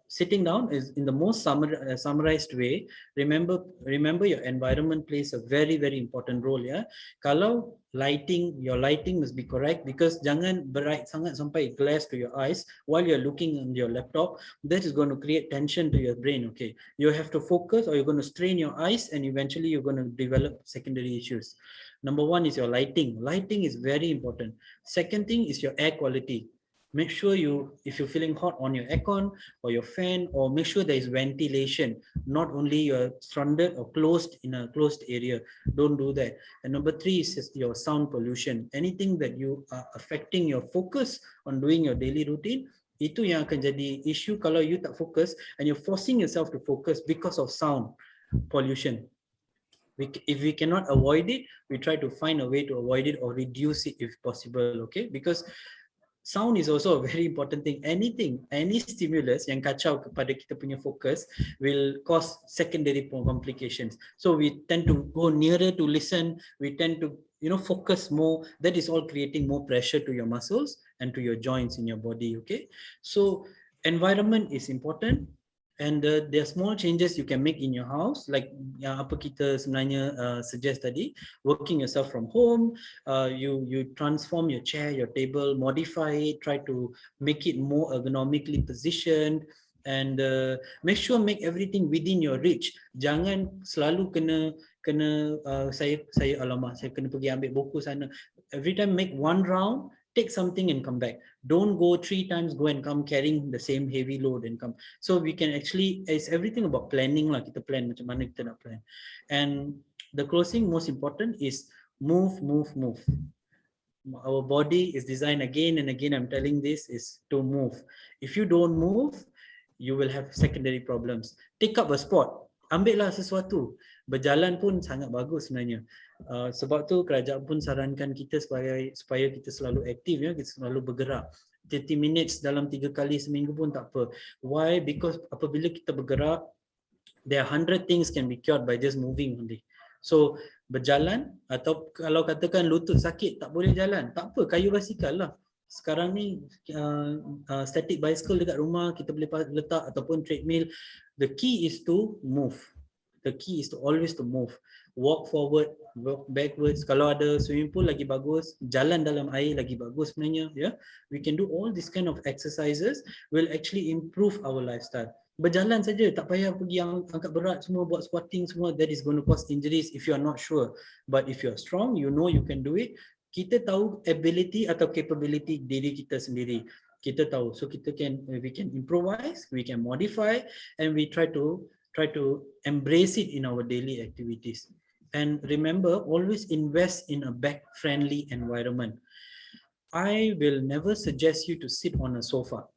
sitting down is in the most summarized way. Remember your environment plays a very important role. Kalau your lighting must be correct, because jangan bright sangat sampai glass to your eyes while you're looking on your laptop. That is going to create tension to your brain. Okay, you have to focus or you're going to strain your eyes, and eventually you're going to develop secondary issues. Number one is your lighting. Lighting is very important. Second thing is your air quality. Make sure if you're feeling hot, on your aircon or your fan, or make sure there is ventilation. Not only you're surrounded or closed in a closed area. Don't do that. And number three is your sound pollution. Anything that you are affecting your focus on doing your daily routine, itu yang akan jadi issue kalau you tak focus and you're forcing yourself to focus because of sound pollution. If we cannot avoid it, we try to find a way to avoid it or reduce it if possible. Okay, because sound is also a very important thing. Any stimulus yang kacau kepada kita punya focus will cause secondary complications. So we tend to go nearer to listen. We tend to focus more. That is all creating more pressure to your muscles and to your joints in your body. Okay, so environment is important. And there are small changes you can make in your house, like yang apa kita sebenarnya suggest tadi, working yourself from home. You transform your chair, your table, modify it, try to make it more ergonomically positioned. and make sure make everything within your reach. Jangan selalu kena saya alamak saya kena pergi ambil buku sana. Every time make one round, take something and come back. Don't go 3 times go and come carrying the same heavy load and come. So we can actually, it's everything about planning lah, kita plan macam mana kita nak plan. And the closing most important is move. Our body is designed again and again, I'm telling this, is to move. If you don't move, you will have secondary problems. Take up a sport, ambil lah sesuatu. Berjalan pun sangat bagus sebenarnya. Sebab tu kerajaan pun sarankan kita supaya kita selalu aktif, ya, kita selalu bergerak. 30 minutes dalam 3 kali seminggu pun tak apa. Why? Because apabila kita bergerak, there are 100 things can be cured by just moving only. So berjalan, atau kalau katakan lutut sakit tak boleh jalan, tak apa, kayu basikal lah. Sekarang ni static bicycle dekat rumah kita boleh letak, ataupun treadmill. The key is to move. The key is to always to move. Walk forward, walk backwards. Kalau ada swimming pool lagi bagus, jalan dalam air lagi bagus sebenarnya, ya. We can do all this kind of exercises will actually improve our lifestyle. Berjalan saja, tak payah pergi angkat berat semua, buat squatting semua, that is going to cause injuries if you are not sure. But if you are strong, you know you can do it. Kita tahu ability atau capability diri kita sendiri. Kita tahu, so we can improvise, we can modify, and we try to embrace it in our daily activities. And remember, always invest in a back-friendly environment. I will never suggest you to sit on a sofa.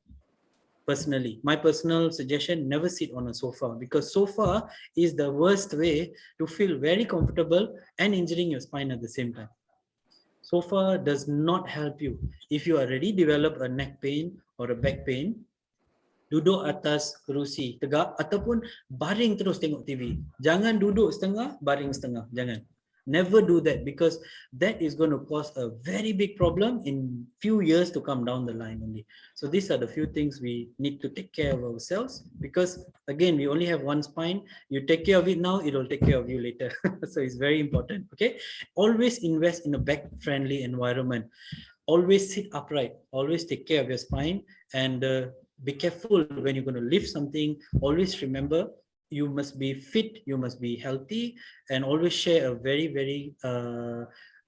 Personally, my personal suggestion, never sit on a sofa, because sofa is the worst way to feel very comfortable and injuring your spine at the same time. Sofa does not help you. If you already develop a neck pain or a back pain, duduk atas kerusi tegak ataupun baring terus tengok TV. Jangan duduk setengah, baring setengah. Jangan. Never do that, because that is going to cause a very big problem in few years to come down the line only. So these are the few things we need to take care of ourselves, because again, we only have one spine. You take care of it now, it will take care of you later. So it's very important. Okay. Always invest in a back-friendly environment. Always sit upright. Always take care of your spine, and be careful when you're going to lift something. Always remember, you must be fit, you must be healthy, and always share a very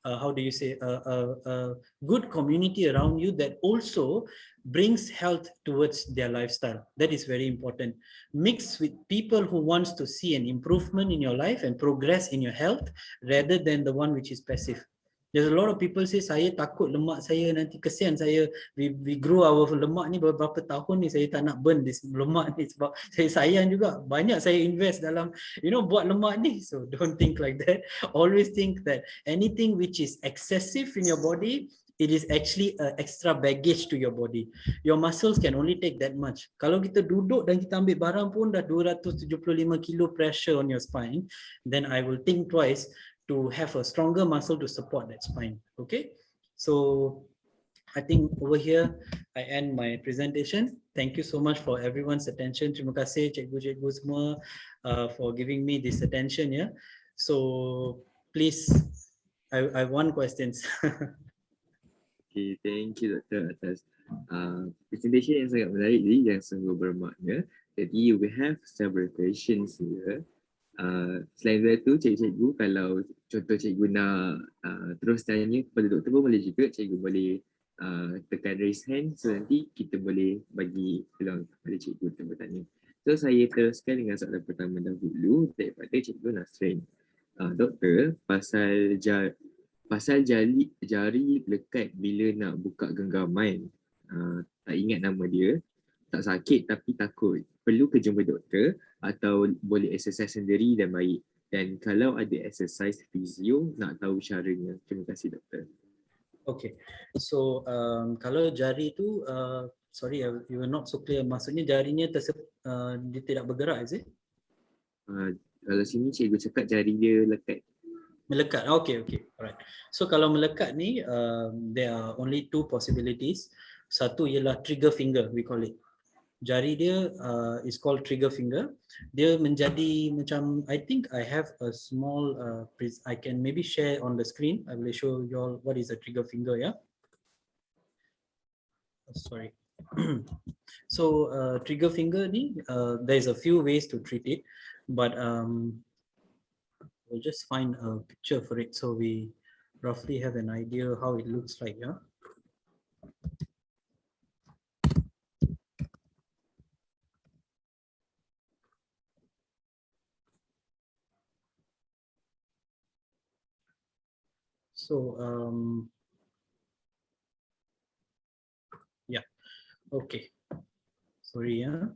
how do you say, a good community around you that also brings health towards their lifestyle. That is very important. Mix with people who wants to see an improvement in your life and progress in your health, rather than the one which is passive. There's a lot of people say, saya takut lemak saya nanti kesian saya, we grow our lemak ni beberapa tahun ni, saya tak nak burn this lemak ni, sebab saya sayang juga, banyak saya invest dalam buat lemak ni. So don't think like that. Always think that anything which is excessive in your body, it is actually an extra baggage to your body. Your muscles can only take that much. Kalau kita duduk dan kita ambil barang pun dah 275 kilo pressure on your spine, then I will think twice to have a stronger muscle to support that spine. Okay, so I think over here I end my presentation. Thank you so much for everyone's attention. Terima kasih cikgu-cikgu semua for giving me this attention. Yeah, so please, I want questions. Okay, thank you Dr. atas presentation yang sangat menarik ini, yang sungguh bermakna. Jadi we have several questions here. Selain dari itu, cikgu-cikgu, kalau contoh cikgu nak terus tanya kepada doktor pun boleh juga, cikgu boleh tekan raise hand, so nanti kita boleh bagi peluang kepada cikgu untuk bertanya. So saya teruskan dengan soalan pertama dahulu daripada cikgu Nasrin. Doktor, pasal jari lekat bila nak buka genggaman, tak ingat nama dia, tak sakit tapi takut, perlu ke jumpa doktor atau boleh exercise sendiri dan baik? Dan kalau ada exercise physio, nak tahu caranya. Terima kasih doktor. Okay, so kalau jari tu, sorry, you were not so clear. Maksudnya jarinya dia tidak bergerak, is it? Kalau sini cikgu cakap jari dia lekat. Melekat, okay, alright. So kalau melekat ni, there are only two possibilities. Satu ialah trigger finger, we call it. Jari dia is called trigger finger. Dia menjadi macam, I think I have a small, I can maybe share on the screen. I will show you all what is a trigger finger, yeah. Sorry, So trigger finger ni, there's a few ways to treat it, but we'll just find a picture for it so we roughly have an idea how it looks like. Yeah. So yeah, okay. Sorry, yeah.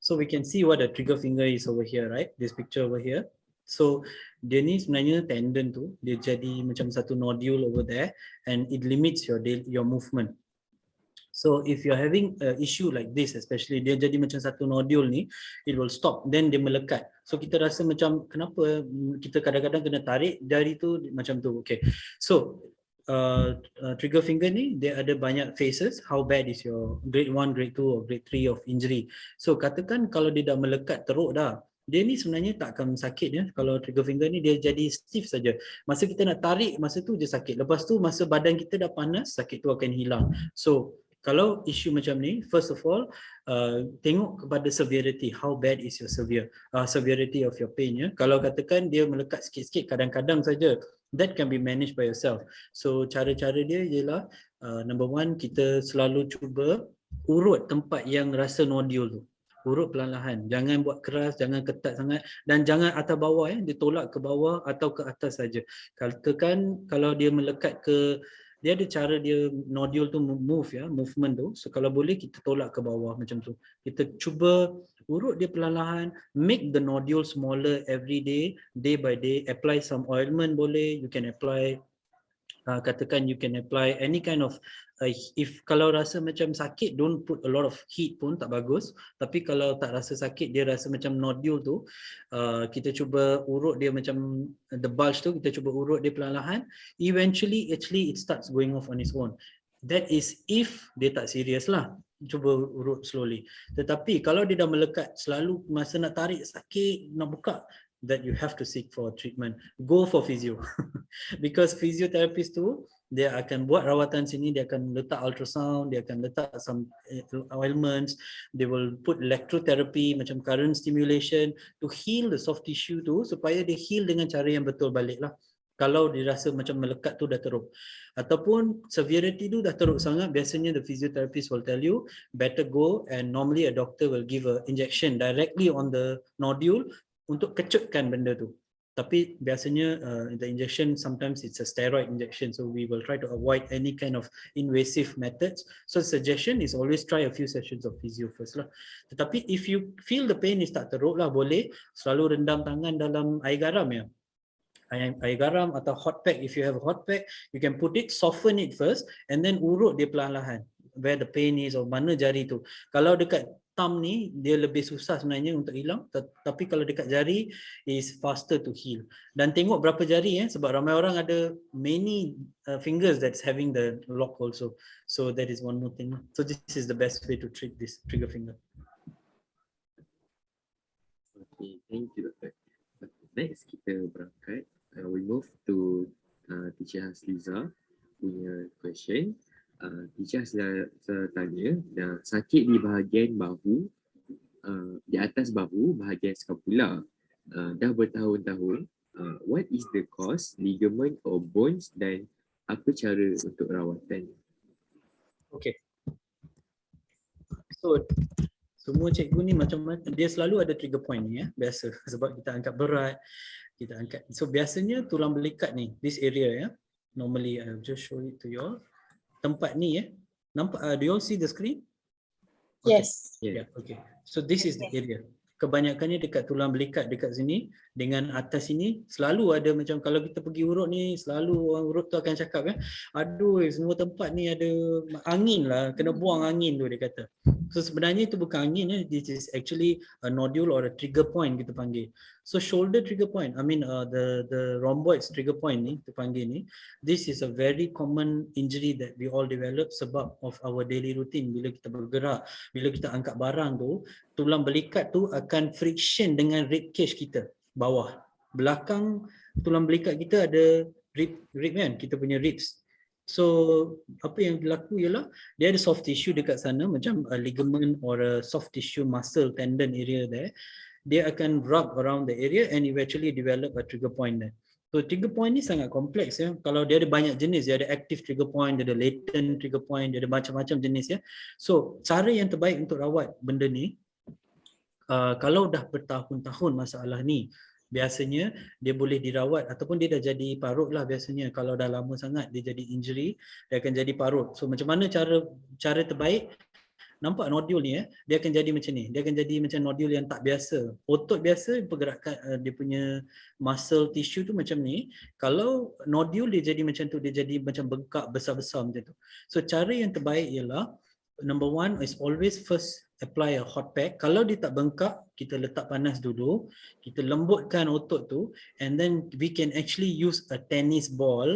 So we can see what the trigger finger is over here, right? This picture over here. So dia ni sebenarnya tendon tu, dia jadi macam satu nodule over there, and it limits your movement. So if you're having an issue like this, especially dia jadi macam satu nodule ni, it will stop, then dia melekat. So kita rasa macam kenapa kita kadang-kadang kena tarik jari tu macam tu. Okay, so trigger finger ni dia ada banyak phases. How bad is your grade 1, grade 2 or grade 3 of injury? So katakan kalau dia dah melekat teruk dah, dia ni sebenarnya tak akan sakit ya. Kalau trigger finger ni dia jadi stiff saja. Masa kita nak tarik, masa tu je sakit. Lepas tu masa badan kita dah panas, sakit tu akan hilang. So kalau isu macam ni, first of all, tengok kepada severity. How bad is your severity of your pain ya. Kalau katakan dia melekat sikit-sikit, kadang-kadang saja, that can be managed by yourself. So cara-cara dia ialah number one, kita selalu cuba urut tempat yang rasa nodule tu. Urut perlahan-lahan, jangan buat keras, jangan ketat sangat, dan jangan atas bawah ya, dia tolak ke bawah atau ke atas saja. Katakan kalau dia melekat ke, dia ada cara dia nodule tu move ya, movement tu. So kalau boleh kita tolak ke bawah macam tu. Kita cuba urut dia perlahan-lahan, make the nodule smaller every day, day by day. Apply some ointment boleh, you can apply katakan you can apply any kind of if kalau rasa macam sakit, don't put a lot of heat pun tak bagus. Tapi kalau tak rasa sakit, dia rasa macam nodule tu, kita cuba urut dia macam the bulge tu, kita cuba urut dia perlahan-lahan. Eventually actually it starts going off on its own. That is if dia tak serius lah, cuba urut slowly. Tetapi kalau dia dah melekat, selalu masa nak tarik sakit, nak buka, that you have to seek for treatment. Go for physio. Because physiotherapist tu, dia akan buat rawatan sini, dia akan letak ultrasound, dia akan letak some ointments, they will put electrotherapy, macam current stimulation to heal the soft tissue tu, supaya dia heal dengan cara yang betul balik lah. Kalau dirasa macam melekat tu dah teruk. Ataupun severity tu dah teruk sangat, biasanya the physiotherapist will tell you, better go, and normally a doctor will give a injection directly on the nodule untuk kecutkan benda tu. Tapi biasanya the injection sometimes it's a steroid injection, so we will try to avoid any kind of invasive methods. So suggestion is always try a few sessions of physio first lah. Tetapi if you feel the pain is tak teruk lah, boleh selalu rendam tangan dalam air garam ya. Air garam atau hot pack. If you have a hot pack, you can put it, soften it first, and then urut dia perlahan-lahan where the pain is, or mana jari tu. Kalau dekat thumb ni, dia lebih susah sebenarnya untuk hilang, tapi kalau dekat jari is faster to heal. Dan tengok berapa jari sebab ramai orang ada many fingers that's having the lock also. So that is one more thing. So this is the best way to treat this trigger finger. Okay, thank you Dr. Next kita berangkat. We move to Teacher Hasliza punya question. Teacher Hasliza tanya, sakit di bahagian bahu, di atas bahu, bahagian skapula, dah bertahun-tahun. What is the cause, ligament or bones, dan apa cara untuk rawatan? Okay. So semua cikgu ni macam-macam, dia selalu ada trigger point ni ya, biasa sebab kita angkat berat, kita angkat. So biasanya tulang belikat ni, this area ya. Normally I'll just show it to you all. Tempat ni nampak, do you all see the screen? Okay. Yes. Yeah, okay. So this is the area. Kebanyakannya dekat tulang belikat dekat sini, dengan atas sini selalu ada macam kalau kita pergi urut ni, selalu orang urut tu akan cakap aduh semua tempat ni ada angin lah, kena buang angin tu dia kata. So sebenarnya itu bukan angin this is actually a nodule or a trigger point kita panggil. So shoulder trigger point, I mean the rhomboids trigger point ni kita panggil ni, this is a very common injury that we all develop sebab of our daily routine. Bila kita bergerak, bila kita angkat barang tu, tulang belikat tu akan friction dengan rib cage kita bawah. Belakang tulang belikat kita ada rib kan, kita punya ribs. So apa yang berlaku ialah dia ada soft tissue dekat sana macam a ligament or a soft tissue muscle tendon area there. Dia akan rub around the area and eventually develop a trigger point there. So trigger point ni sangat kompleks ya. Kalau dia ada banyak jenis, dia ada active trigger point, dia ada latent trigger point, dia ada macam-macam jenis ya. So cara yang terbaik untuk rawat benda ni, kalau dah bertahun-tahun masalah ni, biasanya dia boleh dirawat ataupun dia dah jadi parut lah biasanya. Kalau dah lama sangat dia jadi injury, dia akan jadi parut. So macam mana cara terbaik? Nampak nodul ni dia akan jadi macam ni. Dia akan jadi macam nodul yang tak biasa. Otot biasa pergerakan dia punya muscle tissue tu macam ni. Kalau nodul dia jadi macam tu, dia jadi macam bengkak besar-besar macam tu. So cara yang terbaik ialah number one is always first apply a hot pack. Kalau dia tak bengkak, kita letak panas dulu, kita lembutkan otot tu, and then we can actually use a tennis ball,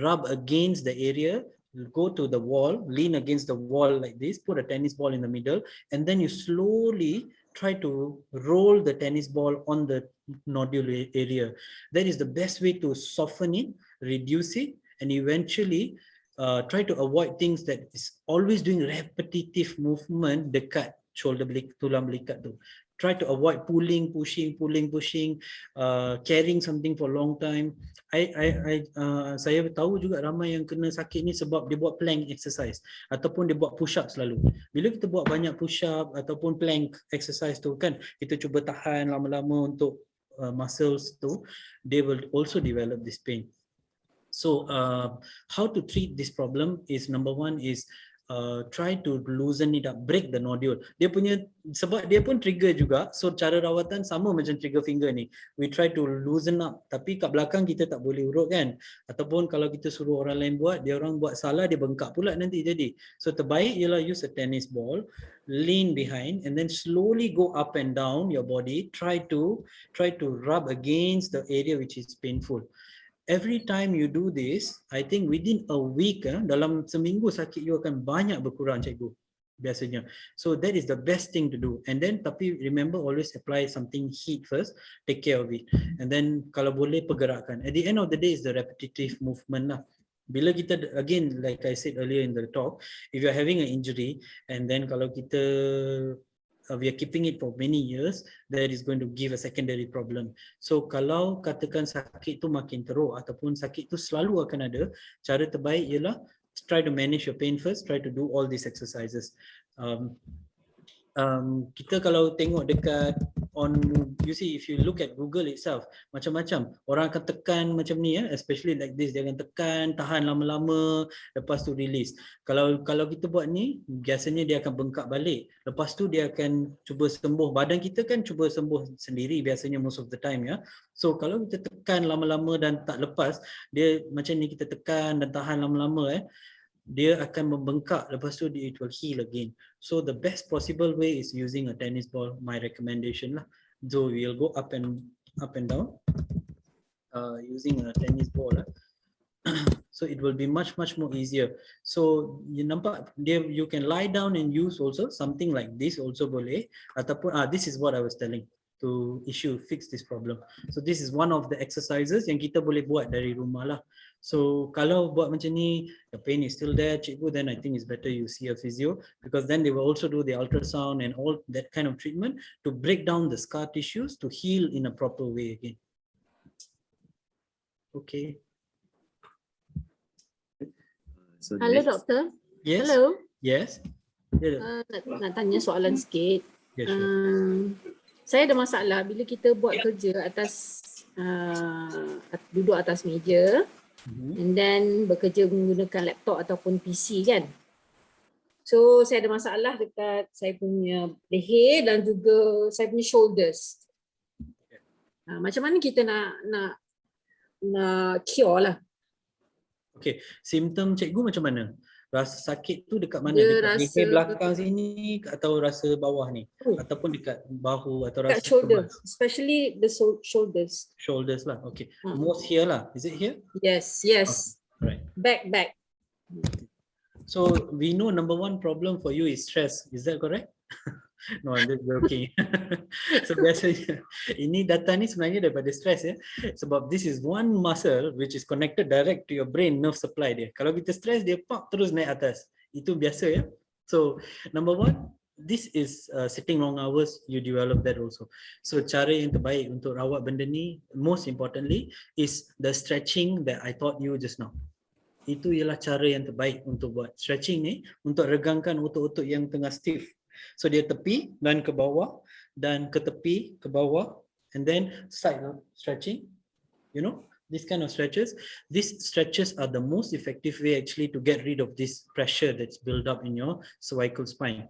rub against the area, go to the wall, lean against the wall like this, put a tennis ball in the middle, and then you slowly try to roll the tennis ball on the nodule area. That is the best way to soften it, reduce it, and eventually try to avoid things that is always doing repetitive movement dekat shoulder tulang belikat tu. Try to avoid pulling, pushing, carrying something for a long time. Saya tahu juga ramai yang kena sakit ni sebab dia buat plank exercise ataupun dia buat push up selalu. Bila kita buat banyak push up ataupun plank exercise tu kan, kita cuba tahan lama-lama untuk muscles tu, they will also develop this pain. So how to treat this problem is number one is try to loosen it up, break the nodule. Dia punya, sebab dia pun trigger juga, so cara rawatan sama macam trigger finger ni. We try to loosen up, tapi kat belakang kita tak boleh urut kan, ataupun kalau kita suruh orang lain buat, dia orang buat salah, dia bengkak pula nanti jadi. So terbaik ialah use a tennis ball, lean behind and then slowly go up and down your body, try to rub against the area which is painful. Every time you do this, I think within a week, dalam seminggu sakit you akan banyak berkurang cikgu biasanya. So that is the best thing to do. And then tapi remember always apply something heat first, take care of it. And then kalau boleh pergerakan. At the end of the day is the repetitive movement lah. Bila kita, again like I said earlier in the talk, if you are having an injury and then kalau kita we are keeping it for many years, that is going to give a secondary problem. So kalau katakan sakit tu makin teruk ataupun sakit tu selalu akan ada, cara terbaik ialah try to manage your pain first, try to do all these exercises. Kita kalau tengok dekat you see if you look at Google itself, macam-macam orang akan tekan macam ni especially like this, dia akan tekan, tahan lama-lama, lepas tu release. Kalau kita buat ni, biasanya dia akan bengkak balik, lepas tu dia akan cuba sembuh. Badan kita kan cuba sembuh sendiri biasanya most of the time ya. So kalau kita tekan lama-lama dan tak lepas, dia macam ni, kita tekan dan tahan lama-lama dia akan membengkak, lepas tu it will heal again. So the best possible way is using a tennis ball, my recommendation lah. So we'll go up and down using a tennis ball lah. So it will be much more easier. So you nampak dia, you can lie down and use also something like this also boleh, ataupun this is what I was telling to fix this problem. So this is one of the exercises yang kita boleh buat dari rumah lah. So kalau buat macam ni, the pain is still there cikgu, then I think it's better you see a physio, because then they will also do the ultrasound and all that kind of treatment to break down the scar tissues to heal in a proper way again. Okay. So Hello, next, doktor. Yes. Hello. Yes. Nak tanya soalan sikit. Yes, sure. Saya ada masalah bila kita buat kerja atas duduk atas meja and then bekerja menggunakan laptop ataupun PC kan. So saya ada masalah dekat saya punya leher dan juga saya punya shoulders. Macam mana kita nak cure lah? Okay, simptom cikgu macam mana? Rasa sakit tu dekat mana? Dia dekat rasa leher belakang sini atau rasa bawah ni? Ataupun dekat bahu atau rasa dekat shoulder, especially the shoulders. Shoulders lah. Okay. Most here lah. Is it here? Yes. Right. Back. So we know number one problem for you is stress. Is that correct? No, I'm just joking. So biasanya ini data ni sebenarnya daripada stress ya. Sebab this is one muscle which is connected direct to your brain nerve supply dia. Kalau kita stress dia pop terus naik atas. Itu biasa ya. So number one, this is sitting long hours, you develop that also. So cara yang terbaik untuk rawat benda ni, most importantly, is the stretching that I taught you just now. Itu ialah cara yang terbaik untuk buat stretching ni, untuk regangkan otot-otot yang tengah stiff. So dia tepi dan ke bawah dan ke tepi ke bawah, and then side stretching, you know, this kind of stretches. These stretches are the most effective way actually to get rid of this pressure that's built up in your cervical spine.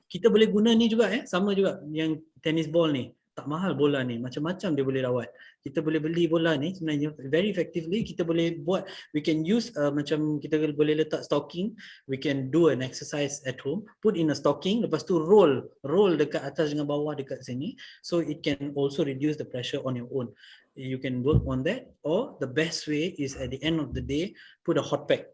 Kita boleh guna ni juga sama juga yang tennis ball ni. Tak mahal bola ni, macam-macam dia boleh rawat. Kita boleh beli bola ni sebenarnya very effectively. Kita boleh buat, we can use macam kita boleh letak stocking, we can do an exercise at home, put in a stocking, lepas tu roll dekat atas dengan bawah dekat sini, so it can also reduce the pressure on your own. You can work on that, or the best way is at the end of the day, put a hot pack.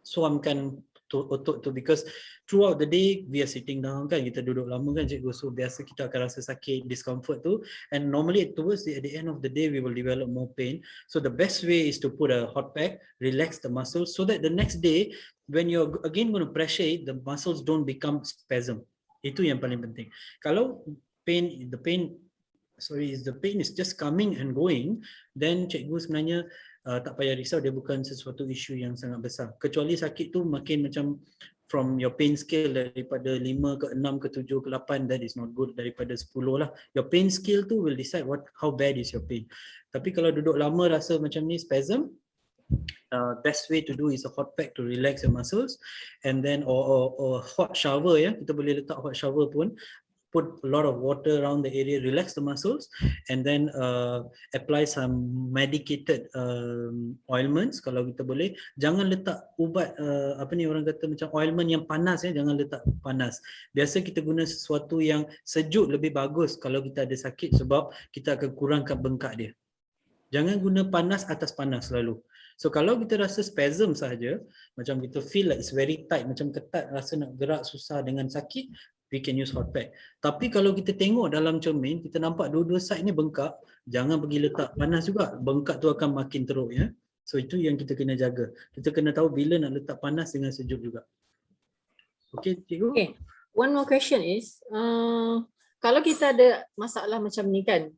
Suamkan otot tu, because throughout the day we are sitting down kan, kita duduk lama kan cikgu, so biasa kita akan rasa sakit, discomfort tu, and normally towards at the end of the day we will develop more pain. So the best way is to put a hot pack, relax the muscles, so that the next day when you're again going to pressure it, the muscles don't become spasm. Itu yang paling penting. Kalau the pain is just coming and going, then cikgu sebenarnya tak payah risau, dia bukan sesuatu isu yang sangat besar. Kecuali sakit tu makin macam from your pain scale daripada 5 ke 6 ke 7 ke 8, that is not good. Daripada 10 lah. Your pain scale tu will decide how bad is your pain. Tapi kalau duduk lama rasa macam ni spasm, best way to do is a hot pack to relax your muscles, and then or hot shower ya. Kita boleh letak hot shower pun. Put a lot of water around the area, relax the muscles, and then apply some medicated ointments kalau kita boleh. Jangan letak ubat apa ni orang kata macam ointment yang panas ya, jangan letak panas. Biasa kita guna sesuatu yang sejuk lebih bagus kalau kita ada sakit, sebab kita akan kurangkan bengkak dia. Jangan guna panas atas panas selalu. So kalau kita rasa spasm sahaja, macam kita feel like it's very tight, macam ketat, rasa nak gerak susah dengan sakit, we can use hot pack. Tapi kalau kita tengok dalam cermin, kita nampak dua-dua side ni bengkak, jangan pergi letak panas juga, bengkak tu akan makin teruk ya. So itu yang kita kena jaga. Kita kena tahu bila nak letak panas dengan sejuk juga. Okay, cikgu. Okay, one more question is, kalau kita ada masalah macam ni kan,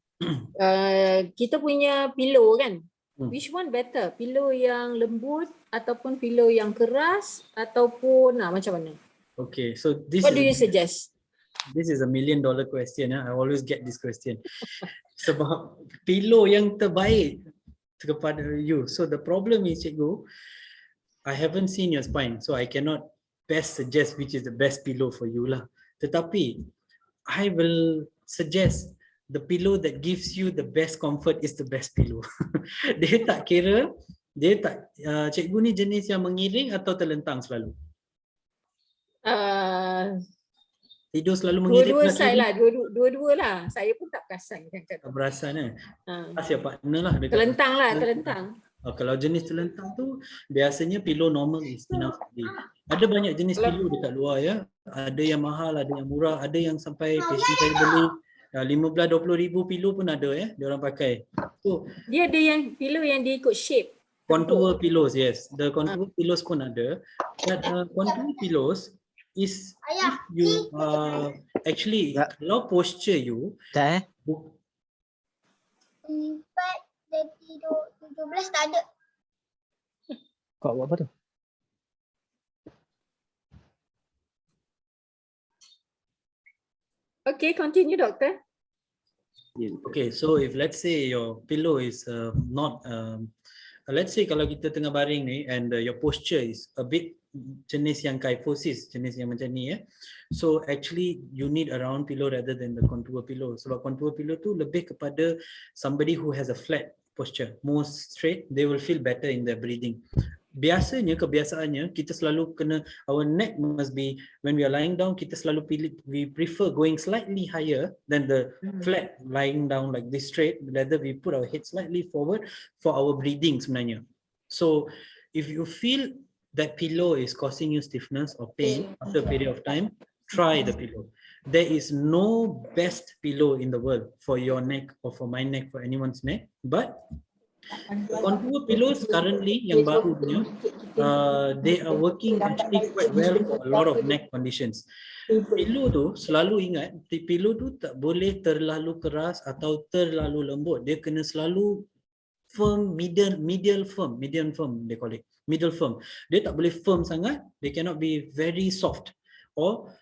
kita punya pillow kan, which one better? Pillow yang lembut ataupun pillow yang keras ataupun macam mana? Okay, so what do you suggest? This is $1 million question. I always get this question. Sebab pillow yang terbaik kepada you. So the problem is, cikgu, I haven't seen your spine, so I cannot best suggest which is the best pillow for you lah. Tetapi I will suggest the pillow that gives you the best comfort is the best pillow. Dia tak kira, cikgu ni jenis yang mengiring atau terlentang selalu? Tidur selalu mengiring. Dua-dua side lah, dua-dua lah. Saya pun tak perasan. Tak perasan Asyik partner lah. Terlentang lah, terlentang. Kalau jenis terlentang tu, biasanya pillow normal is enough. Ada banyak jenis pillow dekat luar ya. Ada yang mahal, ada yang murah, ada yang sampai patient saya beli 15-20 ribu pillow pun ada ya, dia orang pakai. So, dia ada yang pillow yang dia ikut shape. Contour pillows, yes. The contour pillows pun ada. But contour pillows is if you actually kalau posture you Empat dan tidur 17 tak ada. Kau buat apa tu? Okay, continue doctor. Okay, so if let's say your pillow is not let's say kalau kita tengah baring ni and your posture is a bit jenis yang kyphosis, jenis yang macam ni so actually you need a round pillow rather than the contour pillow. Sebab contour pillow tu lebih kepada somebody who has a flat posture, more straight, they will feel better in their breathing. Biasanya kebiasaannya kita selalu kena, our neck must be, when we are lying down, kita selalu pilih, we prefer going slightly higher than the flat lying down like this straight, rather we put our head slightly forward for our breathing sebenarnya. So if you feel that pillow is causing you stiffness or pain after a period of time, try the pillow. There is no best pillow in the world for your neck or for my neck, for anyone's neck. But contour pillows currently yang baru punya, they are working actually quite well for a lot of neck conditions. Pillow tu selalu ingat, pillow tu tak boleh terlalu keras atau terlalu lembut. Dia kena selalu firm, medium firm they call it, middle firm. Dia tak boleh firm sangat, they cannot be very soft or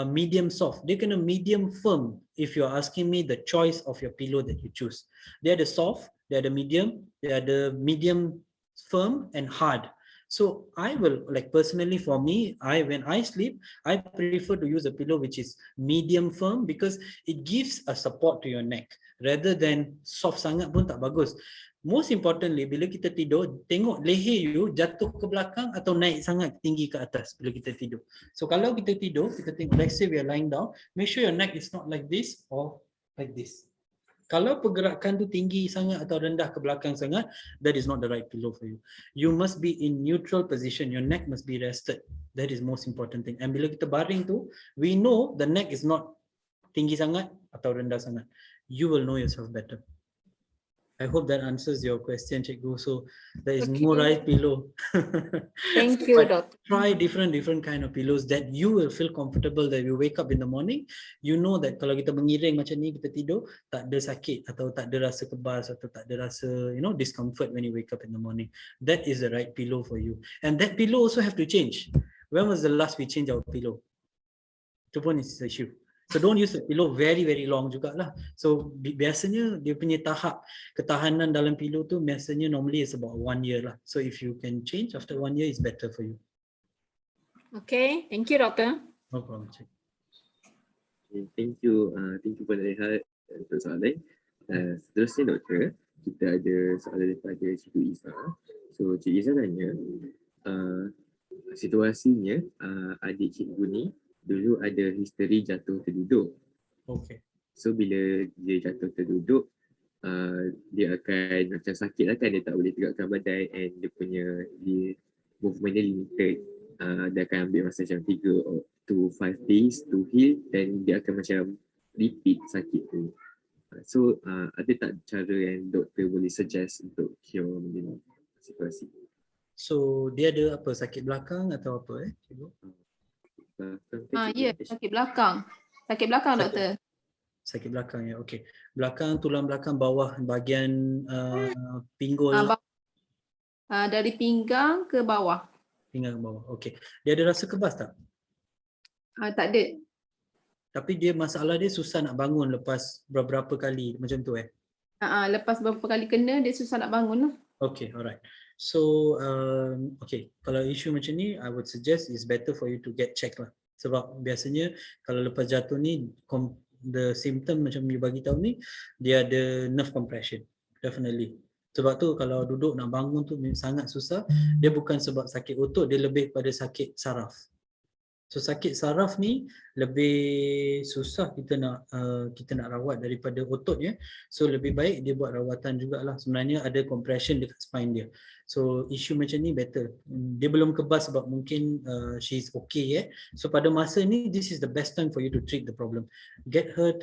medium soft. Dia kena medium firm. If you're asking me the choice of your pillow that you choose, they are the soft, they are the medium, they are the medium firm and hard. So I will, like personally for me, when I sleep, I prefer to use a pillow which is medium firm because it gives a support to your neck rather than soft sangat pun tak bagus. Most importantly, bila kita tidur, tengok leher you jatuh ke belakang atau naik sangat tinggi ke atas bila kita tidur. So kalau kita tidur, kita tengok, let's say we are lying down, make sure your neck is not like this or like this. Kalau pergerakan tu tinggi sangat atau rendah ke belakang sangat, that is not the right pillow for you. You must be in neutral position. Your neck must be rested. That is most important thing. And bila kita baring tu, we know the neck is not tinggi sangat atau rendah sangat. You will know yourself better. I hope that answers your question, Cikgu. So there is no right pillow. Thank you, Doctor. Try different kind of pillows that you will feel comfortable, that you wake up in the morning, you know that kalau kita mengiring macam ni, kita tidur, tak ada sakit atau tak ada rasa kebas atau tak ada rasa, discomfort when you wake up in the morning. That is the right pillow for you. And that pillow also have to change. When was the last we changed our pillow? Itu pun is the issue. So don't use the pillow very long jugalah. So biasanya dia punya tahap ketahanan dalam pillow tu biasanya normally is about 1 year lah. So if you can change after 1 year, is better for you. Okay, thank you, Doctor. No problem, Cik. Okay, thank you Puan Rehat untuk soalan. Seterusnya Doktor, kita ada soalan daripada Cikgu Izzah. So Cikgu Izzah tanya, situasinya adik cikgu ni dulu ada history jatuh terduduk. Okay. So bila dia jatuh terduduk, dia akan macam sakit lah kan, dia tak boleh tegakkan badan and dia punya movement dia limited. Dia akan ambil masa macam 3 to 5 days to heal dan dia akan macam repeat sakit tu. So ada tak cara yang doktor boleh suggest untuk cure benda ni, situasi? So dia ada apa, sakit belakang atau apa cikgu? Ya, sakit belakang. Sakit belakang, Doktor. Sakit belakang ya, okey. Belakang, tulang belakang bawah bahagian pinggul. Dari pinggang ke bawah. Pinggang ke bawah, okey. Dia ada rasa kebas tak? Tak ada. Tapi dia masalah dia susah nak bangun lepas beberapa kali macam tu Lepas beberapa kali kena, dia susah nak bangun lah. Okay, alright. So, okay, kalau isu macam ni, I would suggest it's better for you to get checked lah. Sebab biasanya kalau lepas jatuh ni, the symptom macam you bagi tahu ni, dia ada nerve compression, definitely. Sebab tu kalau duduk nak bangun tu sangat susah, dia bukan sebab sakit otot, dia lebih pada sakit saraf. So sakit saraf ni lebih susah kita nak rawat daripada otot ya. So lebih baik dia buat rawatan jugalah. Sebenarnya ada compression dekat spine dia. So isu macam ni better. Dia belum kebas sebab mungkin she's okay ya. So pada masa ni this is the best time for you to treat the problem. Get her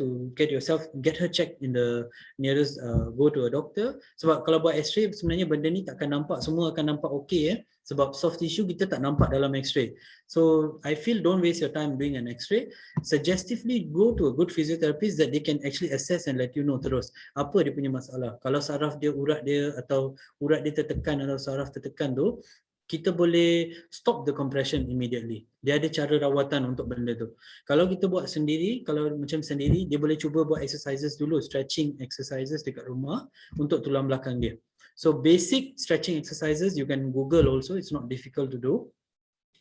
checked in the nearest go to a doctor. Sebab kalau buat x-ray sebenarnya benda ni takkan nampak, semua akan nampak okay ya. Sebab soft tissue kita tak nampak dalam x-ray. So I feel don't waste your time doing an x-ray. Suggestively go to a good physiotherapist that they can actually assess and let you know terus apa dia punya masalah. Kalau saraf dia, urat dia atau urat dia tertekan atau saraf tertekan tu, kita boleh stop the compression immediately. Dia ada cara rawatan untuk benda tu. Kalau kita buat sendiri, kalau macam sendiri, dia boleh cuba buat exercises dulu, stretching exercises dekat rumah untuk tulang belakang dia. So basic stretching exercises you can Google also, it's not difficult to do.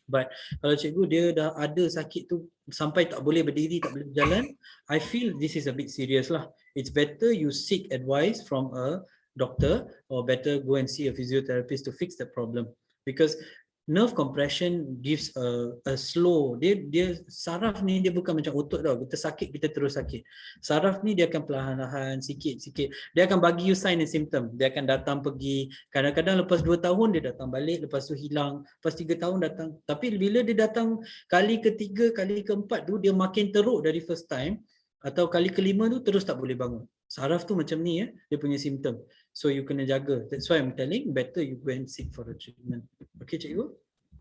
But kalau cikgu dia dah ada sakit tu sampai tak boleh berdiri, tak boleh berjalan, I feel this is a bit serious lah. It's better you seek advice from a doctor or better go and see a physiotherapist to fix the problem. Because nerve compression gives a slow, dia saraf ni dia bukan macam otot tau, kita sakit kita terus sakit. Saraf ni dia akan perlahan-lahan sikit-sikit, dia akan bagi you sign and symptom, dia akan datang pergi, kadang-kadang lepas 2 tahun dia datang balik, lepas tu hilang, lepas 3 tahun datang, tapi bila dia datang kali ketiga, kali keempat tu dia makin teruk dari first time, atau kali kelima tu terus tak boleh bangun. Saraf tu macam ni dia punya simptom. So you kena jaga. That's why I'm telling better you go and seek for a treatment. Okay, cikgu?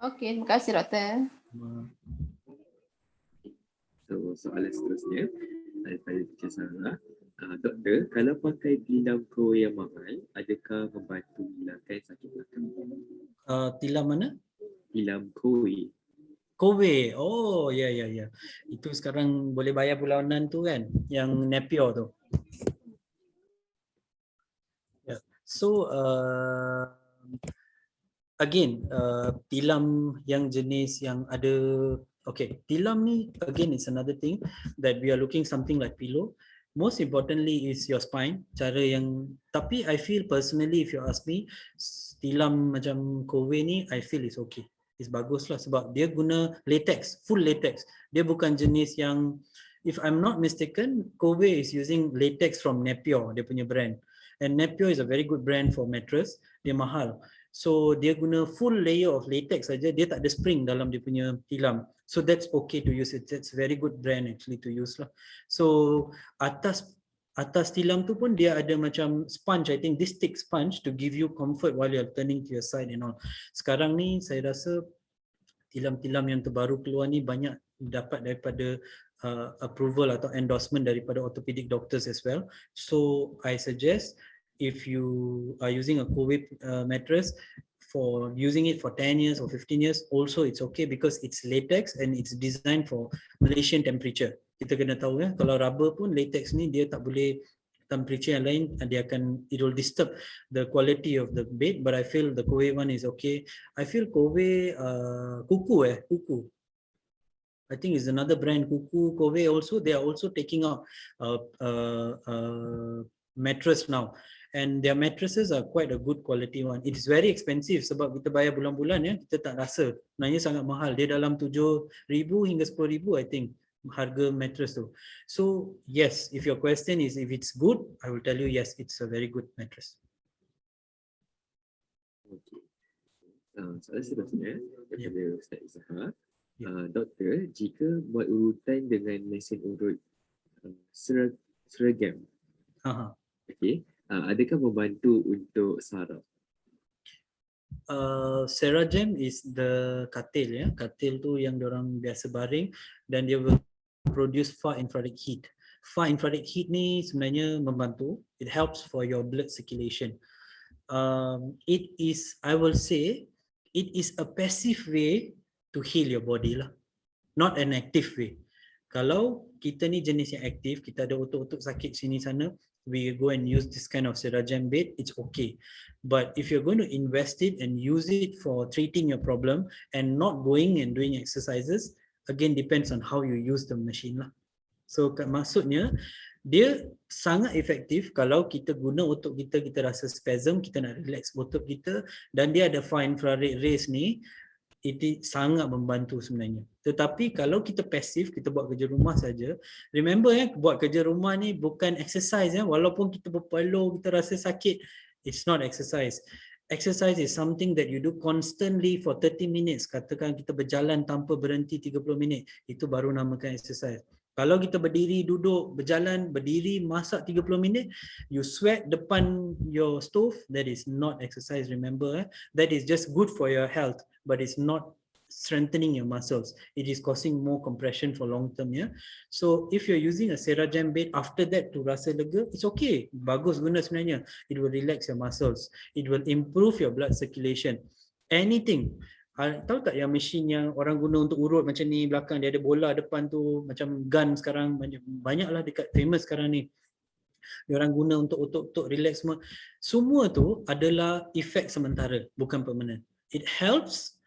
Okey, terima kasih doktor. So soalan seterusnya daripada Teacher Sarah. Doktor, kalau pakai tilam core yang mahal, adakah membantu hilangkan sakit belakang? Tilam mana? Tilam core. Kowe. Oh, ya. Itu sekarang boleh bayar bulanan tu kan? Yang Napier tu. Yeah. So, again, tilam yang jenis yang ada, okay, tilam ni again is another thing that we are looking something like pillow. Most importantly is your spine. Cara yang, tapi I feel personally if you ask me, tilam macam Kowe ni I feel is okay. It's bagus lah sebab dia guna latex, full latex. Dia bukan jenis yang, if I'm not mistaken, Kowe is using latex from Napier, dia punya brand. And Napier is a very good brand for mattress. Dia mahal. So dia guna full layer of latex saja, dia tak ada spring dalam dia punya tilam. So that's okay to use it. That's very good brand actually to use lah. So atas tilam tu pun dia ada macam sponge, I think this thick sponge to give you comfort while you're turning to your side and all. Sekarang ni saya rasa tilam-tilam yang terbaru keluar ni banyak dapat daripada approval atau endorsement daripada orthopedic doctors as well. So I suggest if you are using a COVID mattress, for using it for 10 years or 15 years also it's okay because it's latex and it's designed for Malaysian temperature. Kita kena tahu kalau rubber pun latex ni dia tak boleh temperature yang lain, dia akan, it will disturb the quality of the bed, but I feel the Kowe one is okay. I feel Kowe Kuku I think is another brand, Kuku, Kowe also, they are also taking out mattress now. And their mattresses are quite a good quality one. It is very expensive sebab kita bayar bulan-bulan kita tak rasa. Sebenarnya sangat mahal. Dia dalam 7,000 hingga 10,000 I think harga mattress tu. So yes, if your question is if it's good, I will tell you yes, it's a very good mattress. Okay. Soalan seterusnya daripada Ustaz Izhar. Doktor, jika buat urutan dengan mesin urut seragam, okay, adakah membantu untuk saraf? Seragam is the katil katil tu yang diorang biasa baring dan dia produce far infrared heat. Far infrared heat ni sebenarnya membantu, it helps for your blood circulation. It is, I will say, it is a passive way to heal your body lah, not an active way. Kalau kita ni jenis yang aktif, kita ada otot-otot sakit sini sana, we go and use this kind of seragam bed, it's okay. But if you're going to invest it and use it for treating your problem and not going and doing exercises, again depends on how you use the machine lah. So maksudnya dia sangat efektif kalau kita guna otot kita, kita rasa spasm, kita nak relax otot kita dan dia ada far infrared rays ni, itu sangat membantu sebenarnya. Tetapi kalau kita pasif, kita buat kerja rumah saja, remember buat kerja rumah ni bukan exercise walaupun kita berpeluh, kita rasa sakit, it's not exercise. Exercise is something that you do constantly for 30 minutes. Katakan kita berjalan tanpa berhenti 30 minit, itu baru namakan exercise. Kalau kita berdiri, duduk, berjalan, berdiri, masak 30 minit, you sweat depan your stove, that is not exercise, remember. That is just good for your health, but it's not strengthening your muscles. It is causing more compression for long term. So if you're using a seragam bed, after that to rasa lega, it's okay. Bagus guna sebenarnya. It will relax your muscles. It will improve your blood circulation. Anything. Tahu tak yang mesin yang orang guna untuk urut macam ni, belakang dia ada bola depan tu, macam gun sekarang, banyaklah dekat famous sekarang ni. Dia orang guna untuk otot-otot relax semua. Semua tu adalah efek sementara, bukan permanent. It helps,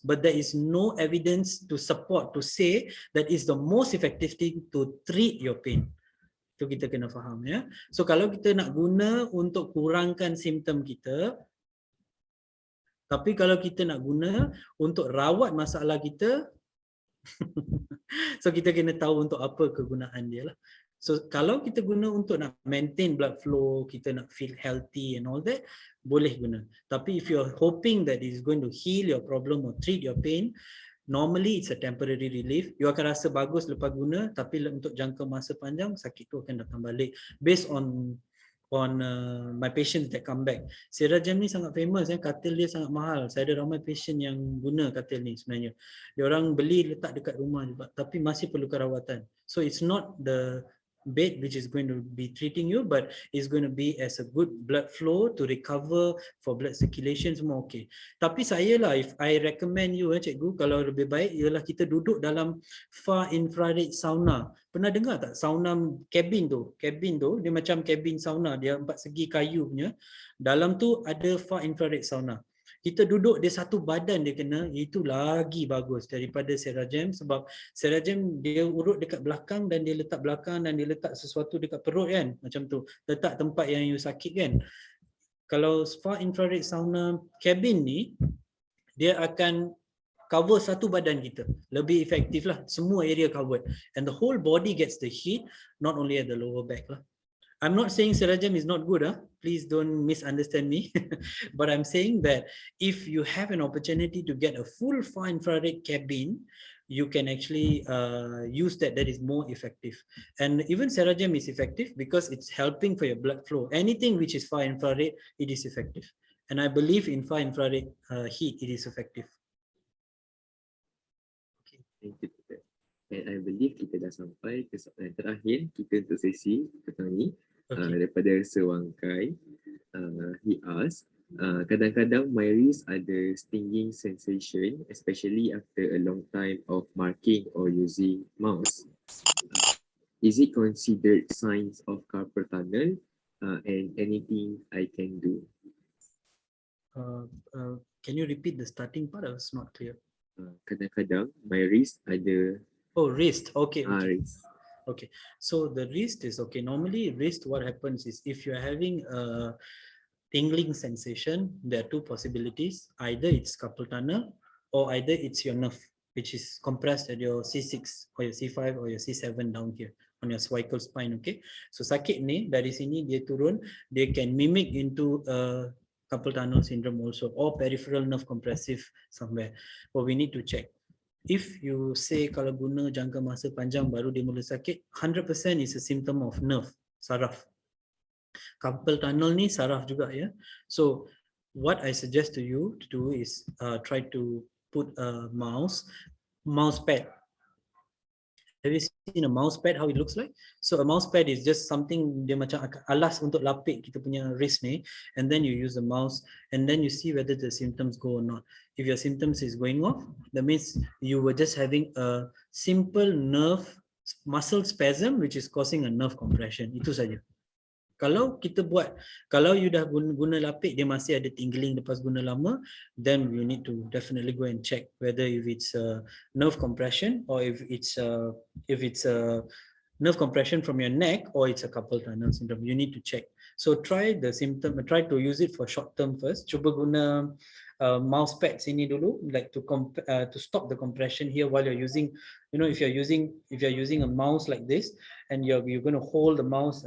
but there is no evidence to support, to say that is the most effective thing to treat your pain. Itu kita kena faham So kalau kita nak guna untuk kurangkan simptom kita, Tapi kalau kita nak guna untuk rawat masalah kita, so kita kena tahu untuk apa kegunaan dia lah. So kalau kita guna untuk nak maintain blood flow, kita nak feel healthy and all that, boleh guna. Tapi if you're hoping that it's going to heal your problem or treat your pain, normally it's a temporary relief. You akan rasa bagus lepas guna, tapi untuk jangka masa panjang sakit tu akan datang balik. Based on my patients that come back. Serajam ni sangat famous, katil dia sangat mahal. Saya ada ramai patient yang guna katil ni sebenarnya. Dia orang beli letak dekat rumah juga, tapi masih perlu rawatan. So it's not the bed which is going to be treating you, but it's going to be as a good blood flow to recover for blood circulation, semua okay. Tapi saya lah, if I recommend you cikgu, kalau lebih baik ialah kita duduk dalam far infrared sauna. Pernah dengar tak sauna cabin tu? Cabin tu dia macam cabin sauna, dia 4 segi kayu punya. Dalam tu ada far infrared sauna. Kita duduk dia satu badan dia kena, itu lagi bagus daripada Serajam, sebab Serajam dia urut dekat belakang dan dia letak belakang dan dia letak sesuatu dekat perut kan, macam tu, letak tempat yang you sakit kan. Kalau far infrared sauna cabin ni, dia akan cover satu badan kita, lebih efektif lah, semua area covered and the whole body gets the heat, not only at the lower back lah. I'm not saying Serajam is not good, please don't misunderstand me. But I'm saying that if you have an opportunity to get a full far infrared cabin, you can actually use that. That is more effective. And even Serajam is effective because it's helping for your blood flow. Anything which is far infrared, it is effective. And I believe in far infrared heat, it is effective. Okay, thank you. And I believe kita dah sampai ke soalan terakhir kita untuk sesi petang ni. Daripada Sewangkai, he asked, kadang-kadang my wrist ada stinging sensation, especially after a long time of marking or using mouse. Is it considered signs of carpal tunnel, and anything I can do? Can you repeat the starting part? I was not clear. Kadang-kadang my wrist ada. Oh, wrist. Okay. Wrist. Okay, so the wrist is okay. Normally wrist, what happens is if you're having a tingling sensation, there are two possibilities. Either it's carpal tunnel or either it's your nerve, which is compressed at your C6 or your C5 or your C7 down here on your cervical spine, okay? So sakit ni dari sini dia turun, they can mimic into carpal tunnel syndrome also, or peripheral nerve compressive somewhere. But we need to check. If you say kalau guna jangka masa panjang baru dia mula sakit, 100% is a symptom of nerve, saraf. Carpal tunnel ni saraf juga ya. So what I suggest to you to do is try to put a mouse pad. Have you seen a mouse pad, how it looks like? So a mouse pad is just something dia macam alas untuk lapik kita punya wrist ni, and then you use the mouse and then you see whether the symptoms go or not. If your symptoms is going off, that means you were just having a simple nerve muscle spasm which is causing a nerve compression. Itu saja. Kalau kita buat, kalau you dah guna lapik dia masih ada tingling lepas guna lama, then you need to definitely go and check whether if it's a nerve compression or if it's a nerve compression from your neck or it's a carpal tunnel syndrome. You need to check. So try the symptom, try to use it for short term first. Cuba guna mouse pad sini dulu, like to stop the compression here while you're using, you know, if you're using a mouse like this and you're going to hold the mouse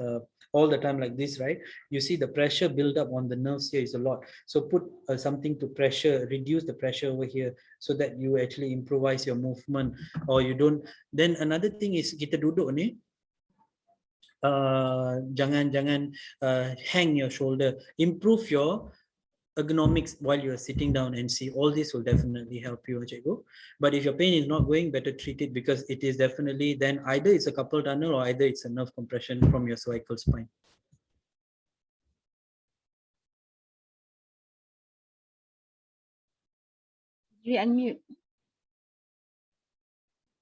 all the time like this, right? You see the pressure build up on the nerves here is a lot. So put something to pressure, reduce the pressure over here so that you actually improvise your movement or you don't. Then another thing is kita duduk ni, jangan hang your shoulder. Improve your ergonomics while you are sitting down and see. All this will definitely help you, cikgu. But if your pain is not going, better treat it because it is definitely then either it's a carpal tunnel or either it's a nerve compression from your cervical spine. You unmute.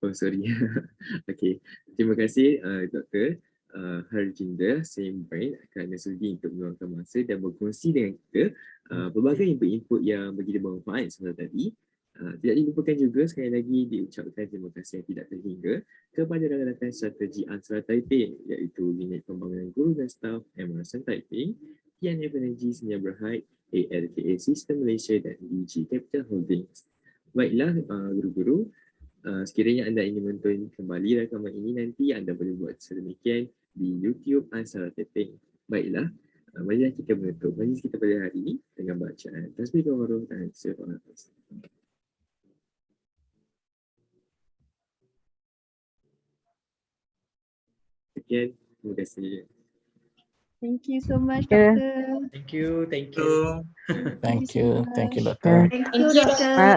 Oh, sorry. Okay. Terima kasih Dr. Harjinder Seremban kerana sudi untuk meluangkan masa dan berkongsi dengan kita berbagai input-input yang begitu bermanfaat sebenarnya tadi. Tidak dilupakan juga sekali lagi diucapkan terima kasih yang tidak terhingga kepada rakan-rakan strategi ANSARA Taiping iaitu Unit Pembangunan Guru dan Staf MRSM Taiping, Tian Energy Senior Berhad, ALKA System Malaysia dan DG Capital Holdings. Baiklah guru-guru, sekiranya anda ingin menonton kembali rakaman ini nanti anda boleh buat sedemikian di YouTube ANSARA Taiping. Baiklah, marilah kita menutup majlis kita pada hari ini dengan bacaan tasbih kafaroh dan surah Al-Nafas. Sekian, terima kasih. Thank you so much, Okay. Doctor. Thank you. Thank you. Thank you, Doctor. Thank you, Doctor.